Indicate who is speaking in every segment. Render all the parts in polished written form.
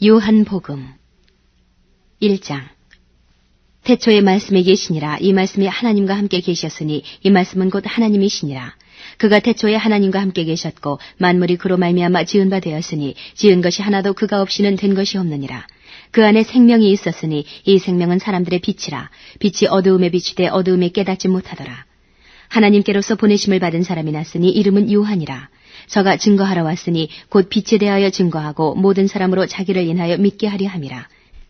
Speaker 1: 요한복음 1장. 태초에 말씀이 계시니라. 이 말씀이 하나님과 함께 계셨으니 이 말씀은 곧 하나님이시니라. 그가 태초에 하나님과 함께 계셨고 만물이 그로 말미암아 지은 바 되었으니 지은 것이 하나도 그가 없이는 된 것이 없느니라. 그 안에 생명이 있었으니 이 생명은 사람들의 빛이라. 빛이 어두움에 비추되 어두움에 깨닫지 못하더라. 하나님께로서 보내심을 받은 사람이 났으니 이름은 요한이라. 저가 증거하러 왔으니 곧 빛에 대하여 증거하고 모든 사람으로 자기를 인하여 믿게 하려 함이라.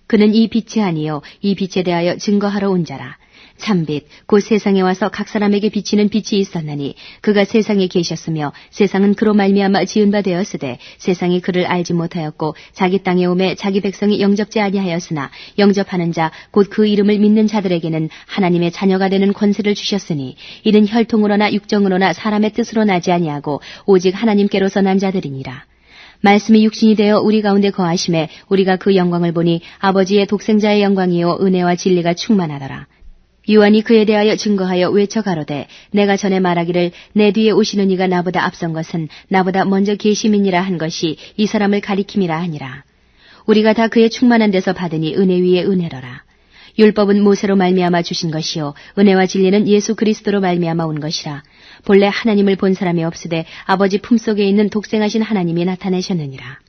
Speaker 1: 그는 이 빛이 아니요 이 빛에 대하여 증거하러 온 자라. 참빛 곧 세상에 와서 각 사람에게 비치는 빛이 있었나니 그가 세상에 계셨으며 세상은 그로 말미암아 지은 바 되었으되 세상이 그를 알지 못하였고 자기 땅에 오매 자기 백성이 영접지 아니하였으나 영접하는 자 곧 그 이름을 믿는 자들에게는 하나님의 자녀가 되는 권세를 주셨으니 이는 혈통으로나 육정으로나 사람의 뜻으로 나지 아니하고 오직 하나님께로서 난 자들이니라. 말씀이 육신이 되어 우리 가운데 거하심에 우리가 그 영광을 보니 아버지의 독생자의 영광이요 은혜와 진리가 충만하더라. 요한이 그에 대하여 증거하여 외쳐 가로되 내가 전에 말하기를 내 뒤에 오시는 이가 나보다 앞선 것은 나보다 먼저 계심이니라 한 것이 이 사람을 가리킴이라 하니라. 우리가 다 그의 충만한 데서 받으니 은혜 위에 은혜로라. 율법은 모세로 말미암아 주신 것이요 은혜와 진리는 예수 그리스도로 말미암아 온 것이라. 본래 하나님을 본 사람이 없으되 아버지 품속에 있는 독생하신 하나님이 나타내셨느니라.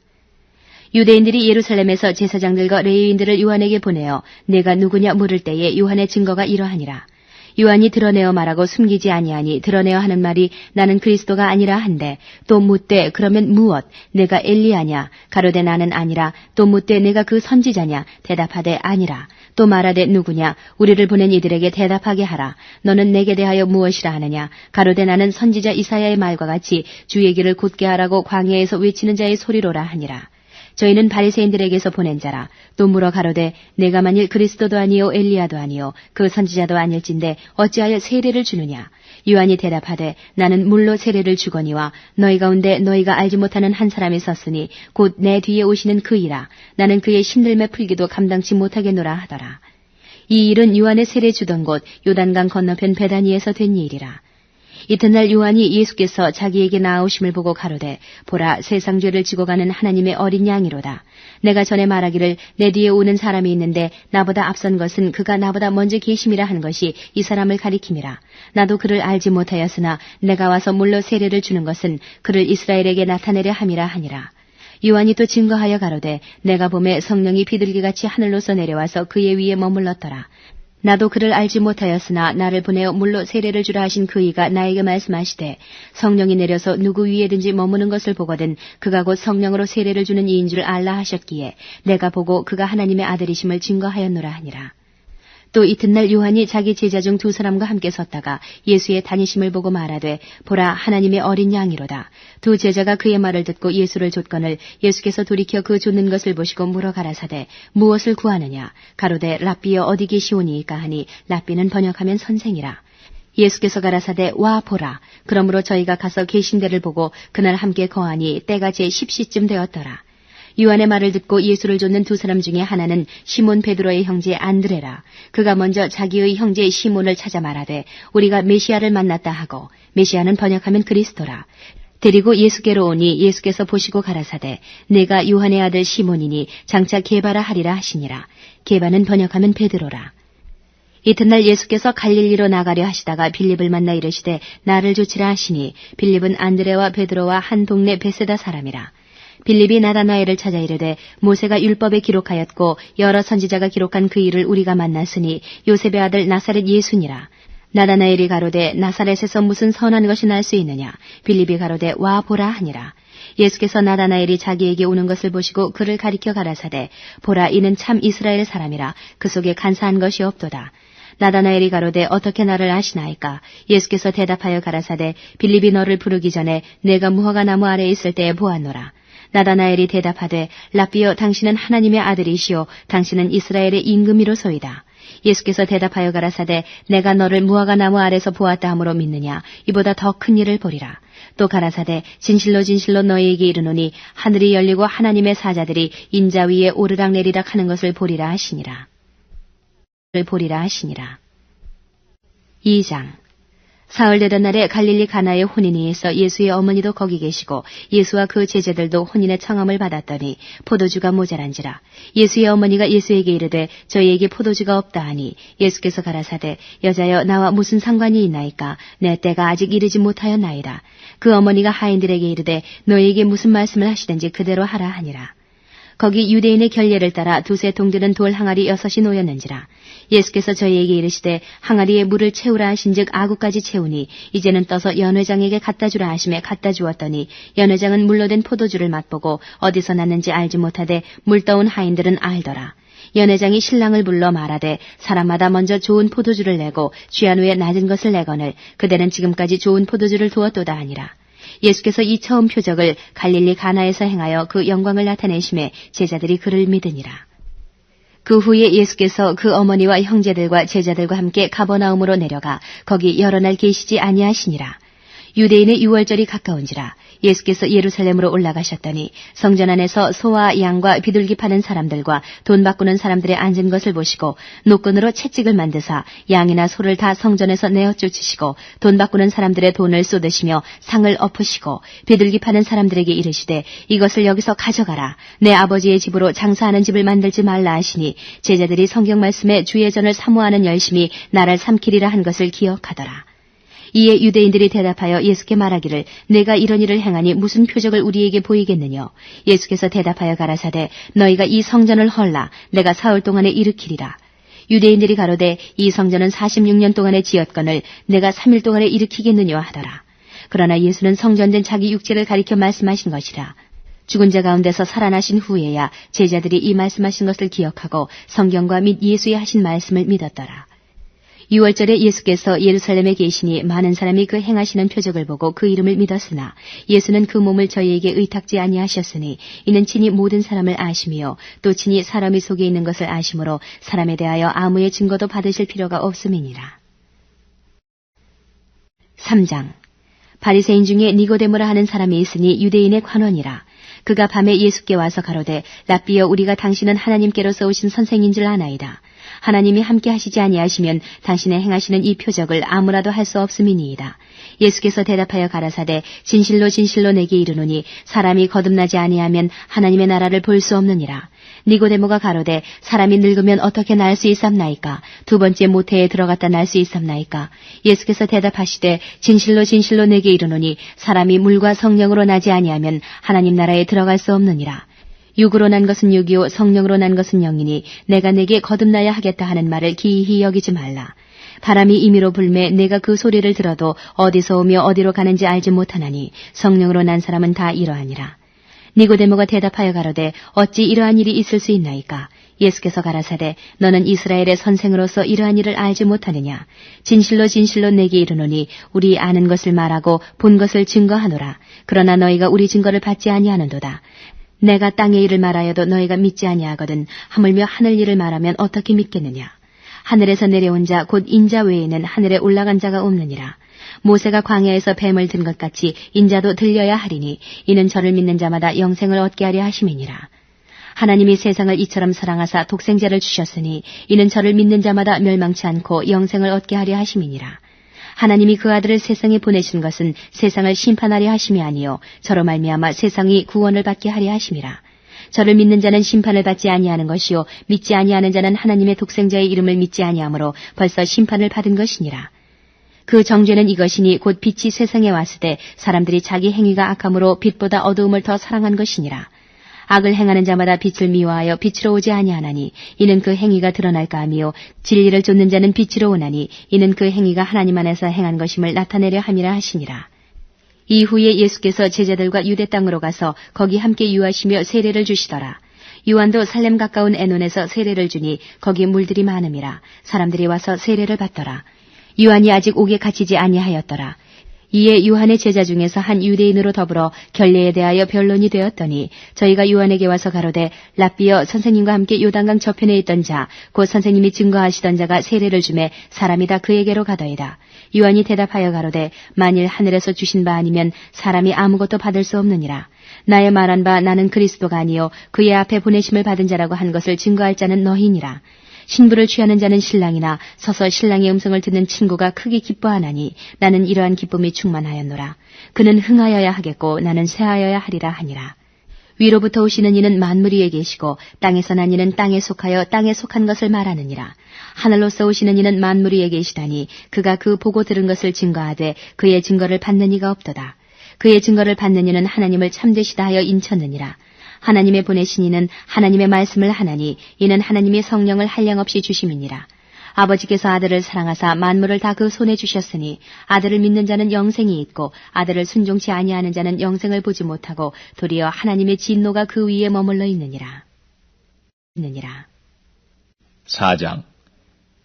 Speaker 1: 유대인들이 예루살렘에서 제사장들과 레위인들을 요한에게 보내어 내가 누구냐 물을 때에 요한의 증거가 이러하니라. 요한이 드러내어 말하고 숨기지 아니하니 드러내어 하는 말이 나는 그리스도가 아니라 한데 또 묻되 그러면 무엇 내가 엘리야냐 가로되 나는 아니라 또 묻되 내가 그 선지자냐 대답하되 아니라 또 말하되 누구냐 우리를 보낸 이들에게 대답하게 하라. 너는 내게 대하여 무엇이라 하느냐 가로되 나는 선지자 이사야의 말과 같이 주의 길을 곧게 하라고 광야에서 외치는 자의 소리로라 하니라. 저희는 바리새인들에게서 보낸 자라. 또 물어 가로되 내가 만일 그리스도도 아니요 엘리야도 아니요 그 선지자도 아닐진데 어찌하여 세례를 주느냐. 요한이 대답하되 나는 물로 세례를 주거니와 너희 가운데 너희가 알지 못하는 한 사람이 섰으니 곧 내 뒤에 오시는 그이라. 나는 그의 신들매 풀기도 감당치 못하겠노라 하더라. 이 일은 요한의 세례 주던 곳 요단강 건너편 베다니에서 된 일이라. 이튿날 요한이 예수께서 자기에게 나아오심을 보고 가로되 보라 세상 죄를 지고 가는 하나님의 어린 양이로다. 내가 전에 말하기를 내 뒤에 오는 사람이 있는데 나보다 앞선 것은 그가 나보다 먼저 계심이라 한 것이 이 사람을 가리킴이라. 나도 그를 알지 못하였으나 내가 와서 물로 세례를 주는 것은 그를 이스라엘에게 나타내려 함이라 하니라. 요한이 또 증거하여 가로되 내가 보매 성령이 비둘기같이 하늘로서 내려와서 그의 위에 머물렀더라. 나도 그를 알지 못하였으나 나를 보내어 물로 세례를 주라 하신 그이가 나에게 말씀하시되 성령이 내려서 누구 위에든지 머무는 것을 보거든 그가 곧 성령으로 세례를 주는 이인 줄 알라 하셨기에 내가 보고 그가 하나님의 아들이심을 증거하였노라 하니라. 또 이튿날 요한이 자기 제자 중 두 사람과 함께 섰다가 예수의 다니심을 보고 말하되 보라 하나님의 어린 양이로다. 두 제자가 그의 말을 듣고 예수를 좇거늘 예수께서 돌이켜 그 좇는 것을 보시고 물어 가라사대 무엇을 구하느냐. 가로되 랍비여 어디 계시오니이까 하니 랍비는 번역하면 선생이라. 예수께서 가라사대 와 보라. 그러므로 저희가 가서 계신 데를 보고 그날 함께 거하니 때가 제 10시쯤 되었더라. 요한의 말을 듣고 예수를 좇는 두 사람 중에 하나는 시몬 베드로의 형제 안드레라. 그가 먼저 자기의 형제 시몬을 찾아 말하되 우리가 메시아를 만났다 하고 메시아는 번역하면 그리스도라. 데리고 예수께로 오니 예수께서 보시고 가라사대 내가 요한의 아들 시몬이니 장차 게바라 하리라 하시니라. 게바는 번역하면 베드로라. 이튿날 예수께서 갈릴리로 나가려 하시다가 빌립을 만나 이르시되 나를 좇으라 하시니 빌립은 안드레와 베드로와 한 동네 베세다 사람이라. 빌립이 나다나엘을 찾아 이르되 모세가 율법에 기록하였고 여러 선지자가 기록한 그 일을 우리가 만났으니 요셉의 아들 나사렛 예수니라. 나다나엘이 가로되 나사렛에서 무슨 선한 것이 날 수 있느냐. 빌립이 가로되 와 보라 하니라. 예수께서 나다나엘이 자기에게 오는 것을 보시고 그를 가리켜 가라사대 보라 이는 참 이스라엘 사람이라. 그 속에 간사한 것이 없도다. 나다나엘이 가로되 어떻게 나를 아시나이까. 예수께서 대답하여 가라사대 빌립이 너를 부르기 전에 내가 무화과 나무 아래에 있을 때에 보았노라. 나다나엘이 대답하되 랍비여 당신은 하나님의 아들이시오 당신은 이스라엘의 임금이로소이다. 예수께서 대답하여 가라사대 내가 너를 무화과 나무 아래서 보았다 함으로 믿느냐. 이보다 더 큰 일을 보리라. 또 가라사대 진실로 진실로 너희에게 이르노니 하늘이 열리고 하나님의 사자들이 인자 위에 오르락내리락 하는 것을 보리라 하시니라. 2장. 사흘 되던 날에 갈릴리 가나의 혼인이 있어 예수의 어머니도 거기 계시고 예수와 그 제자들도 혼인의 청함을 받았더니 포도주가 모자란지라. 예수의 어머니가 예수에게 이르되 저희에게 포도주가 없다 하니 예수께서 가라사대 여자여 나와 무슨 상관이 있나이까 내 때가 아직 이르지 못하였나이다. 그 어머니가 하인들에게 이르되 너희에게 무슨 말씀을 하시든지 그대로 하라 하니라. 거기 유대인의 결례를 따라 두세 동들은 돌 항아리 6이 놓였는지라. 예수께서 저희에게 이르시되 항아리에 물을 채우라 하신즉 아구까지 채우니 이제는 떠서 연회장에게 갖다 주라 하심에 갖다 주었더니 연회장은 물로 된 포도주를 맛보고 어디서 났는지 알지 못하되 물 떠온 하인들은 알더라. 연회장이 신랑을 불러 말하되 사람마다 먼저 좋은 포도주를 내고 취한 후에 낮은 것을 내거늘 그대는 지금까지 좋은 포도주를 두었도다 하니라. 예수께서 이 처음 표적을 갈릴리 가나에서 행하여 그 영광을 나타내심에 제자들이 그를 믿으니라. 그 후에 예수께서 그 어머니와 형제들과 제자들과 함께 가버나움으로 내려가 거기 여러 날 계시지 아니하시니라. 유대인의 유월절이 가까운지라. 예수께서 예루살렘으로 올라가셨더니 성전 안에서 소와 양과 비둘기 파는 사람들과 돈 바꾸는 사람들의 앉은 것을 보시고 노끈으로 채찍을 만드사 양이나 소를 다 성전에서 내어 쫓으시고 돈 바꾸는 사람들의 돈을 쏟으시며 상을 엎으시고 비둘기 파는 사람들에게 이르시되 이것을 여기서 가져가라. 내 아버지의 집으로 장사하는 집을 만들지 말라 하시니 제자들이 성경 말씀에 주의 전을 사모하는 열심히 나를 삼키리라 한 것을 기억하더라. 이에 유대인들이 대답하여 예수께 말하기를 내가 이런 일을 행하니 무슨 표적을 우리에게 보이겠느냐. 예수께서 대답하여 가라사대 너희가 이 성전을 헐라 내가 사흘 동안에 일으키리라. 유대인들이 가로되 이 성전은 46년 동안에 지었거늘 내가 3일 동안에 일으키겠느냐 하더라. 그러나 예수는 성전된 자기 육체를 가리켜 말씀하신 것이라. 죽은 자 가운데서 살아나신 후에야 제자들이 이 말씀하신 것을 기억하고 성경과 및 예수의 하신 말씀을 믿었더라. 6월절에 예수께서 예루살렘에 계시니 많은 사람이 그 행하시는 표적을 보고 그 이름을 믿었으나 예수는 그 몸을 저희에게 의탁지 아니하셨으니 이는 친히 모든 사람을 아심이요 또 친히 사람의 속에 있는 것을 아심으로 사람에 대하여 아무의 증거도 받으실 필요가 없음이니라. 3장 바리새인 중에 니고데모라 하는 사람이 있으니 유대인의 관원이라. 그가 밤에 예수께 와서 가로되 랍비여 우리가 당신은 하나님께로서 오신 선생인 줄 아나이다. 하나님이 함께 하시지 아니하시면 당신의 행하시는 이 표적을 아무라도 할 수 없음이니이다. 예수께서 대답하여 가라사대 진실로 진실로 내게 이르노니 사람이 거듭나지 아니하면 하나님의 나라를 볼 수 없느니라. 니고데모가 가로되 사람이 늙으면 어떻게 날 수 있삼나이까? 두 번째 모태에 들어갔다 날 수 있삼나이까? 예수께서 대답하시되 진실로 진실로 내게 이르노니 사람이 물과 성령으로 나지 아니하면 하나님 나라에 들어갈 수 없느니라. 육으로 난 것은 육이요 성령으로 난 것은 영이니 내가 내게 거듭나야 하겠다 하는 말을 기이히 여기지 말라. 바람이 임의로 불매 내가 그 소리를 들어도 어디서 오며 어디로 가는지 알지 못하나니 성령으로 난 사람은 다 이러하니라. 니고데모가 대답하여 가로되 어찌 이러한 일이 있을 수 있나이까? 예수께서 가라사대 너는 이스라엘의 선생으로서 이러한 일을 알지 못하느냐? 진실로 진실로 내게 이르노니 우리 아는 것을 말하고 본 것을 증거하노라. 그러나 너희가 우리 증거를 받지 아니하는도다. 내가 땅의 일을 말하여도 너희가 믿지 아니하거든 하물며 하늘 일을 말하면 어떻게 믿겠느냐. 하늘에서 내려온 자 곧 인자 외에는 하늘에 올라간 자가 없느니라. 모세가 광야에서 뱀을 든 것 같이 인자도 들려야 하리니 이는 저를 믿는 자마다 영생을 얻게 하려 하심이니라. 하나님이 세상을 이처럼 사랑하사 독생자를 주셨으니 이는 저를 믿는 자마다 멸망치 않고 영생을 얻게 하려 하심이니라. 하나님이 그 아들을 세상에 보내신 것은 세상을 심판하려 하심이 아니요 저로 말미암아 세상이 구원을 받게 하려 하심이라. 저를 믿는 자는 심판을 받지 아니하는 것이요 믿지 아니하는 자는 하나님의 독생자의 이름을 믿지 아니하므로 벌써 심판을 받은 것이니라. 그 정죄는 이것이니 곧 빛이 세상에 왔을 때 사람들이 자기 행위가 악함으로 빛보다 어두움을 더 사랑한 것이니라. 악을 행하는 자마다 빛을 미워하여 빛으로 오지 아니하나니 이는 그 행위가 드러날까 하미요 진리를 좇는 자는 빛으로 오나니 이는 그 행위가 하나님 안에서 행한 것임을 나타내려 함이라 하시니라. 이후에 예수께서 제자들과 유대 땅으로 가서 거기 함께 유하시며 세례를 주시더라. 요한도 살렘 가까운 에논에서 세례를 주니 거기 물들이 많음이라. 사람들이 와서 세례를 받더라. 요한이 아직 옥에 갇히지 아니하였더라. 이에 요한의 제자 중에서 한 유대인으로 더불어 결례에 대하여 변론이 되었더니 저희가 요한에게 와서 가로되 랍비여 선생님과 함께 요단강 저편에 있던 자 곧 선생님이 증거하시던 자가 세례를 주매 사람이 다 그에게로 가더이다. 요한이 대답하여 가로되 만일 하늘에서 주신 바 아니면 사람이 아무것도 받을 수 없느니라. 나의 말한 바 나는 그리스도가 아니요 그의 앞에 보내심을 받은 자라고 한 것을 증거할 자는 너희니라. 신부를 취하는 자는 신랑이나 서서 신랑의 음성을 듣는 친구가 크게 기뻐하나니 나는 이러한 기쁨이 충만하였노라. 그는 흥하여야 하겠고 나는 쇠하여야 하리라 하니라. 위로부터 오시는 이는 만물 위에 계시고 땅에서 난 이는 땅에 속하여 땅에 속한 것을 말하느니라. 하늘로서 오시는 이는 만물 위에 계시다니 그가 그 보고 들은 것을 증거하되 그의 증거를 받는 이가 없도다. 그의 증거를 받는 이는 하나님을 참되시다 하여 인쳤느니라. 하나님의 보내신 이는 하나님의 말씀을 하나니 이는 하나님의 성령을 한량없이 주심이니라. 아버지께서 아들을 사랑하사 만물을 다 그 손에 주셨으니 아들을 믿는 자는 영생이 있고 아들을 순종치 아니하는 자는 영생을 보지 못하고 도리어 하나님의 진노가 그 위에 머물러 있느니라.
Speaker 2: 4장.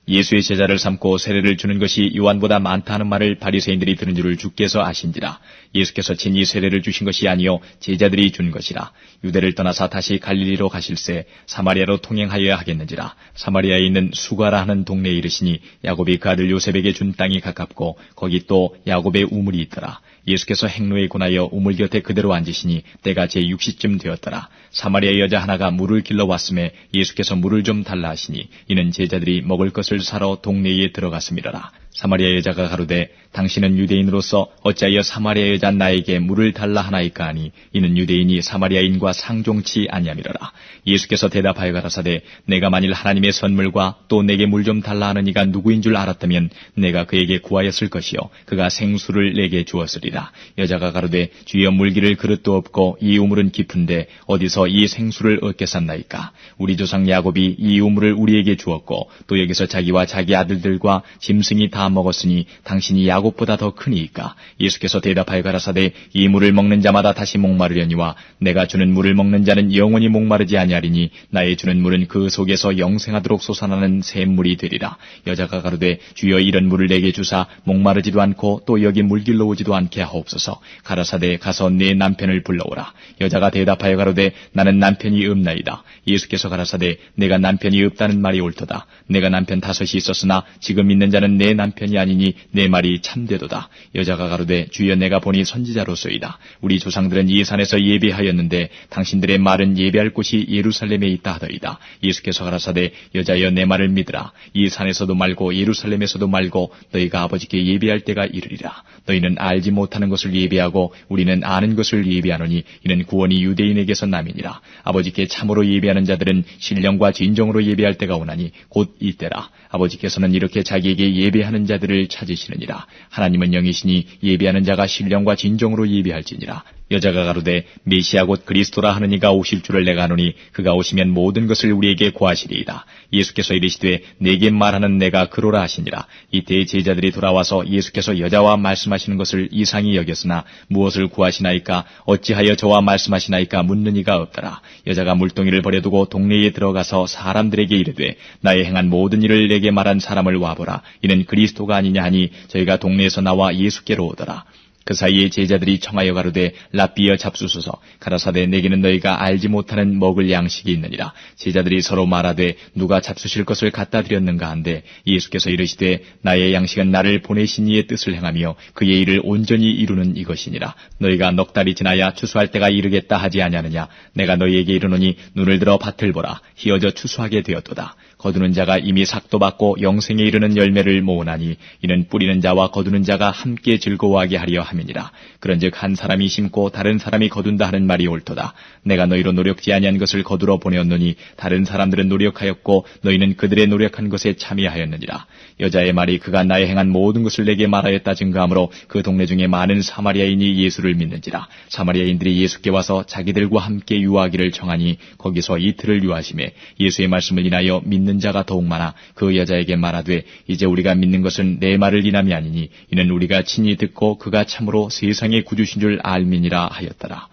Speaker 2: 예수의 제자를 삼고 세례를 주는 것이 요한보다 많다 하는 말을 바리새인들이 들은 줄을 주께서 아신지라. 예수께서 친히 세례를 주신 것이 아니요 제자들이 준 것이라. 유대를 떠나사 다시 갈릴리로 가실새 사마리아로 통행하여야 하겠는지라. 사마리아에 있는 수가라 하는 동네에 이르시니 야곱이 그 아들 요셉에게 준 땅이 가깝고 거기 또 야곱의 우물이 있더라. 예수께서 행로에 권하여 우물 곁에 그대로 앉으시니 때가 제6시쯤 되었더라. 사마리아 여자 하나가 물을 길러 왔음에 예수께서 물을 좀 달라 하시니 이는 제자들이 먹을 것을 사러 동네에 들어갔음이라라. 사마리아 여자가 가로되 당신은 유대인으로서 어찌하여 사마리아 여자 나에게 물을 달라 하나이까 하니 이는 유대인이 사마리아인과 상종치 아니함이라라. 예수께서 대답하여 가라사대 내가 만일 하나님의 선물과 또 내게 물 좀 달라 하는 이가 누구인 줄 알았다면 내가 그에게 구하였을 것이요 그가 생수를 내게 주었으리라. 여자가 가로되 주여 물기를 그릇도 없고 이 우물은 깊은데 어디서 이 생수를 얻겠사나이까. 우리 조상 야곱이 이 우물을 우리에게 주었고 또 여기서 자기와 자기 아들들과 짐승이 다 먹었으니 당신이 야곱보다 더 크니이까. 예수께서 대답하여 가라사대 이 물을 먹는 자마다 다시 목마르려니와 내가 주는 물을 먹는 자는 영원히 목마르지 아니하리니 나의 주는 물은 그 속에서 영생하도록 솟아나는 샘물이 되리라. 여자가 가로되 주여 이런 물을 내게 주사 목마르지도 않고 또 여기 물길로 오지도 않게 하옵소서. 가라사대 가서 내 남편을 불러오라. 여자가 대답하여 가로되 나는 남편이 없나이다. 예수께서 가라사대 내가 남편이 없다는 말이 옳도다. 내가 남편 5이 있었으나 지금 있는 자는 내 남편이 아니니 내 말이 참되도다. 여자가 가로되 주여 내가 보니 선지자로소이다. 우리 조상들은 이 산에서 예배하였는데 당신들의 말은 예배할 곳이 예루살렘에 있다 하더이다. 예수께서 가라사대 여자여 내 말을 믿으라. 이 산에서도 말고 예루살렘에서도 말고 너희가 아버지께 예배할 때가 이르리라. 너희는 알지 못하는 것을 예배하고 우리는 아는 것을 예배하노니 이는 구원이 유대인에게서 남이니라. 아버지께 참으로 예배하는 자들은 신령과 진정으로 예배할 때가 오나니 곧 이때라. 아버지께서는 이렇게 자기에게 예배하는 자들을 찾으시느니라. 하나님은 영이시니 예배하는 자가 신령과 진정으로 예배할지니라. 여자가 가로되 메시아 곧 그리스도라 하는 이가 오실 줄을 내가 아노니 그가 오시면 모든 것을 우리에게 구하시리이다. 예수께서 이르시되 내게 말하는 내가 그로라 하시니라. 이때 제자들이 돌아와서 예수께서 여자와 말씀하시는 것을 이상히 여겼으나 무엇을 구하시나이까 어찌하여 저와 말씀하시나이까 묻는 이가 없더라. 여자가 물동이를 버려두고 동네에 들어가서 사람들에게 이르되 나의 행한 모든 일을 내게 말한 사람을 와보라. 이는 그리스도가 아니냐 하니 저희가 동네에서 나와 예수께로 오더라. 그 사이에 제자들이 청하여 가로되 랍비여 잡수소서. 가라사대 내게는 너희가 알지 못하는 먹을 양식이 있느니라. 제자들이 서로 말하되 누가 잡수실 것을 갖다 드렸는가 한데 예수께서 이르시되 나의 양식은 나를 보내신 이의 뜻을 행하며 그의 일을 온전히 이루는 이것이니라. 너희가 넉 달이 지나야 추수할 때가 이르겠다 하지 아니하느냐. 내가 너희에게 이르노니 눈을 들어 밭을 보라. 희어져 추수하게 되었도다. 거두는 자가 이미 삭도 받고 영생에 이르는 열매를 모으나니 이는 뿌리는 자와 거두는 자가 함께 즐거워하게 하려 함이니라. 그런즉 한 사람이 심고 다른 사람이 거둔다 하는 말이 옳도다. 내가 너희로 노력지 아니한 것을 거두러 보내었노니 다른 사람들은 노력하였고 너희는 그들의 노력한 것에 참여하였느니라. 여자의 말이 그가 나의 행한 모든 것을 내게 말하였다 증거하므로 그 동네 중에 많은 사마리아인이 예수를 믿는지라. 사마리아인들이 예수께 와서 자기들과 함께 유하기를 청하니 거기서 이틀을 유하심에 예수의 말씀을 인하여 믿는 자가 더욱 많아 그 여자에게 말하되 이제 우리가 믿는 것은 내 말을 인함이 아니니 이는 우리가 친히 듣고 그가 참으로 세상의 구주신 줄 알미니라 하였더라.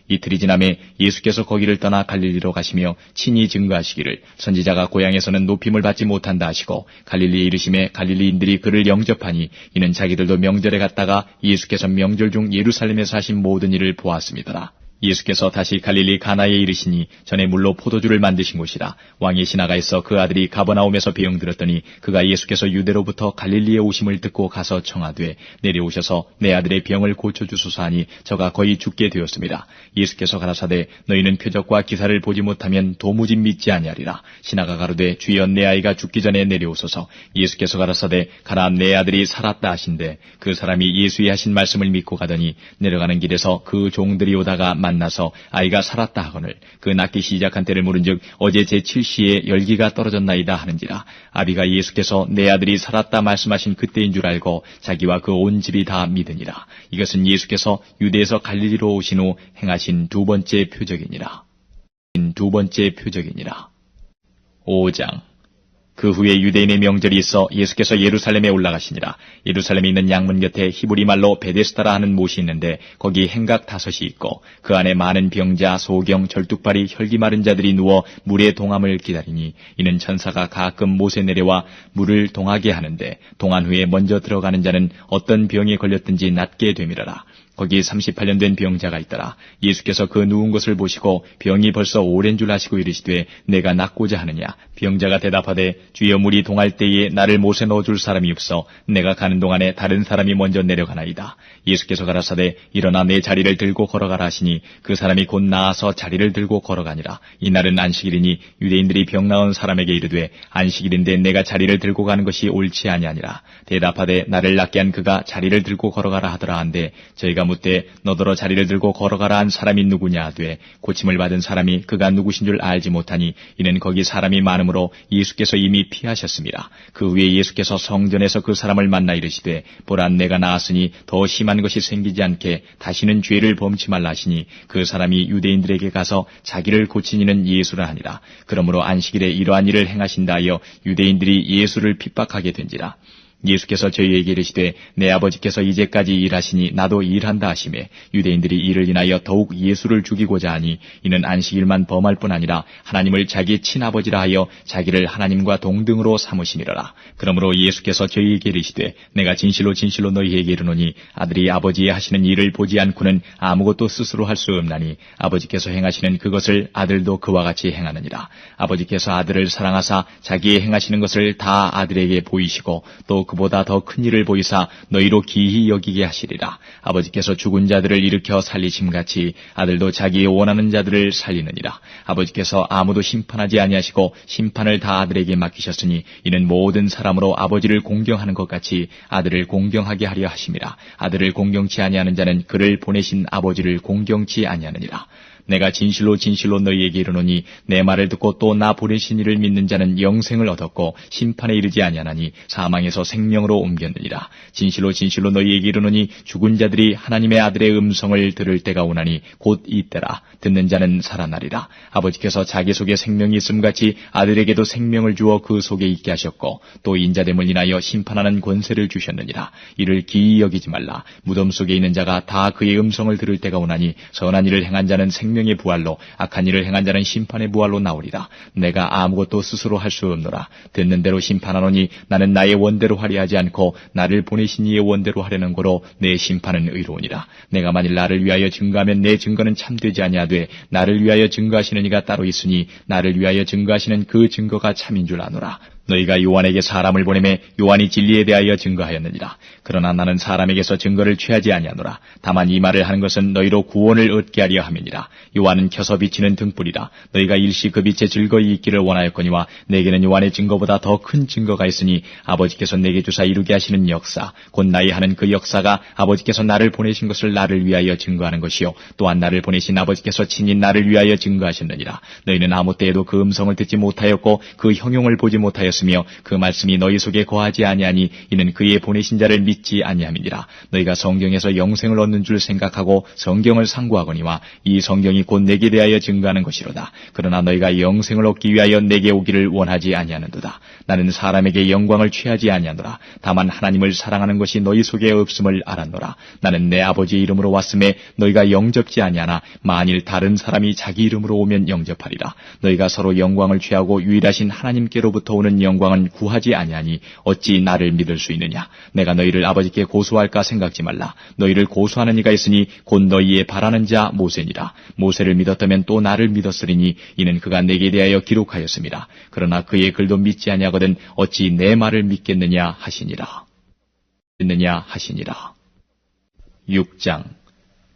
Speaker 2: 이틀이 지남에 예수께서 거기를 떠나 갈릴리로 가시며 친히 증거하시기를 선지자가 고향에서는 높임을 받지 못한다 하시고 갈릴리에 이르심에 갈릴리인들이 그를 영접하니 이는 자기들도 명절에 갔다가 예수께서 명절 중 예루살렘에서 하신 모든 일을 보았음이더라. 예수께서 다시 갈릴리 가나에 이르시니 전에 물로 포도주를 만드신 곳이라. 왕이 시나가에서 그 아들이 가버나움에서 병들었더니 그가 예수께서 유대로부터 갈릴리에 오심을 듣고 가서 청하되 내려오셔서 내 아들의 병을 고쳐주소서 하니 저가 거의 죽게 되었습니다. 예수께서 가라사대 너희는 표적과 기사를 보지 못하면 도무지 믿지 아니하리라. 시나가 가로되 주여 내 아이가 죽기 전에 내려오소서. 예수께서 가라사대 가라 내 아들이 살았다 하신대 그 사람이 예수의 하신 말씀을 믿고 가더니 내려가는 길에서 그 종들이 오다가 만나서 아이가 살았다 하거늘 그 낫기 시작한 때를 물은즉 어제 제7시에 열기가 떨어졌나이다 하는지라. 아비가 예수께서 내 아들이 살았다 말씀하신 그때인 줄 알고 자기와 그 온 집이 다 믿으니라. 이것은 예수께서 유대에서 갈릴리로 오신 후 행하신 두 번째 표적이니라. 5장 그 후에 유대인의 명절이 있어 예수께서 예루살렘에 올라가시니라. 예루살렘에 있는 양문 곁에 히브리 말로 베데스다라 하는 못이 있는데 거기 행각 5이 있고 그 안에 많은 병자, 소경, 절뚝발이 혈기 마른 자들이 누워 물의 동함을 기다리니 이는 천사가 가끔 못에 내려와 물을 동하게 하는데 동한 후에 먼저 들어가는 자는 어떤 병에 걸렸든지 낫게 되미러라. 거기 38년 된 병자가 있더라. 예수께서 그 누운 것을 보시고 병이 벌써 오랜 줄 아시고 이르시되 내가 낫고자 하느냐. 병자가 대답하되 주여 물이 동할 때에 나를 못에 넣어줄 사람이 없어 내가 가는 동안에 다른 사람이 먼저 내려가나이다. 예수께서 가라사대 일어나 내 자리를 들고 걸어가라 하시니 그 사람이 곧 나아서 자리를 들고 걸어가니라. 이날은 안식일이니 유대인들이 병 나은 사람에게 이르되 안식일인데 내가 자리를 들고 가는 것이 옳지 아니하니라. 대답하되 나를 낫게 한 그가 자리를 들고 걸어가라 하더라 한데 저희가 묻되 너더러 자리를 들고 걸어가라 한 사람이 누구냐 하되 고침을 받은 사람이 그가 누구신 줄 알지 못하니 이는 거기 사람이 많으므로 예수께서 이미 피하셨습니다. 그 후에 예수께서 성전에서 그 사람을 만나 이르시되 보라 내가 나았으니 더 심한 것이 생기지 않게 다시는 죄를 범치 말라 하시니 그 사람이 유대인들에게 가서 자기를 고친 이는 예수라 하니라. 그러므로 안식일에 이러한 일을 행하신다 하여 유대인들이 예수를 핍박하게 된지라. 예수께서 저희에게 이르시되 내 아버지께서 이제까지 일하시니 나도 일한다 하시매 유대인들이 이를 인하여 더욱 예수를 죽이고자 하니 이는 안식일만 범할 뿐 아니라 하나님을 자기 친아버지라 하여 자기를 하나님과 동등으로 삼으시니라. 그러므로 예수께서 저희에게 이르시되 내가 진실로 진실로 너희에게 이르노니 아들이 아버지의 하시는 일을 보지 않고는 아무것도 스스로 할 수 없나니 아버지께서 행하시는 그것을 아들도 그와 같이 행하느니라. 아버지께서 아들을 사랑하사 자기의 행하시는 것을 다 아들에게 보이시고 또 그보다 더 큰 일을 보이사 너희로 기히 여기게 하시리라. 아버지께서 죽은 자들을 일으켜 살리심같이 아들도 자기의 원하는 자들을 살리느니라. 아버지께서 아무도 심판하지 아니하시고 심판을 다 아들에게 맡기셨으니 이는 모든 사람으로 아버지를 공경하는 것 같이 아들을 공경하게 하려 하심이라. 아들을 공경치 아니하는 자는 그를 보내신 아버지를 공경치 아니하느니라. 내가 진실로 진실로 너희에게 이르노니 내 말을 듣고 또 나 보내신 이를 믿는 자는 영생을 얻었고 심판에 이르지 아니하나니 사망에서 생명으로 옮겼느니라. 진실로 진실로 너희에게 이르노니 죽은 자들이 하나님의 아들의 음성을 들을 때가 오나니 곧 이때라. 듣는 자는 살아나리라. 아버지께서 자기 속에 생명이 있음같이 아들에게도 생명을 주어 그 속에 있게 하셨고 또 인자됨을 인하여 심판하는 권세를 주셨느니라. 이를 기이 여기지 말라. 무덤 속에 있는 자가 다 그의 음성을 들을 때가 오나니 선한 일을 행한 자는 생명의 부활로 악한 일을 행한 자는 심판의 부활로 나오리라. 내가 아무것도 스스로 할 수 없노라. 듣는 대로 심판하노니 나는 나의 원대로 하려 하지 않고 나를 보내신 이의 원대로 하려는 거로 내 심판은 의로우니라. 내가 만일 나를 위하여 증거하면 내 증거는 참되지 아니하되 나를 위하여 증거하시는 이가 따로 있으니 나를 위하여 증거하시는 그 증거가 참인 줄 아노라. 너희가 요한에게 사람을 보내매 요한이 진리에 대하여 증거하였느니라. 그러나 나는 사람에게서 증거를 취하지 아니하노라. 다만 이 말을 하는 것은 너희로 구원을 얻게 하려 함이니라. 요한은 켜서 비치는 등불이라. 너희가 일시 그 빛에 즐거이 있기를 원하였거니와 내게는 요한의 증거보다 더 큰 증거가 있으니 아버지께서 내게 주사 이루게 하시는 역사 곧 나의 하는 그 역사가 아버지께서 나를 보내신 것을 나를 위하여 증거하는 것이요 또한 나를 보내신 아버지께서 친히 나를 위하여 증거하셨느니라. 너희는 아무 때에도 그 음성을 듣지 못하였고 그 형용을 보지 못하였으며 그 말씀이 너희 속에 거하지 아니하니 이는 그의 보내신 자를 믿지 아니함이니라. 너희가 성경에서 영생을 얻는 줄 생각하고 성경을 상고하거니와 이 성경이 곧 내게 대하여 증거하는 것이로다. 그러나 너희가 영생을 얻기 위하여 내게 오기를 원하지 아니하는도다. 나는 사람에게 영광을 취하지 아니하노라. 다만 하나님을 사랑하는 것이 너희 속에 없음을 알았노라. 나는 내 아버지의 이름으로 왔음에 너희가 영접지 아니하나 만일 다른 사람이 자기 이름으로 오면 영접하리라. 너희가 서로 영광을 취하고 유일하신 하나님께로부터 오는 영광은 구하지 아니하니 어찌 나를 믿을 수 있느냐. 내가 너희를 아버지께 고소할까 생각지 말라. 너희를 고소하는 이가 있으니 곧 너희의 바라는 자 모세니라. 모세를 믿었다면 또 나를 믿었으리니 이는 그가 내게 대하여 기록하였습니다. 그러나 그의 글도 믿지 아니하거든 어찌 내 말을 믿겠느냐 하시니라. 6장.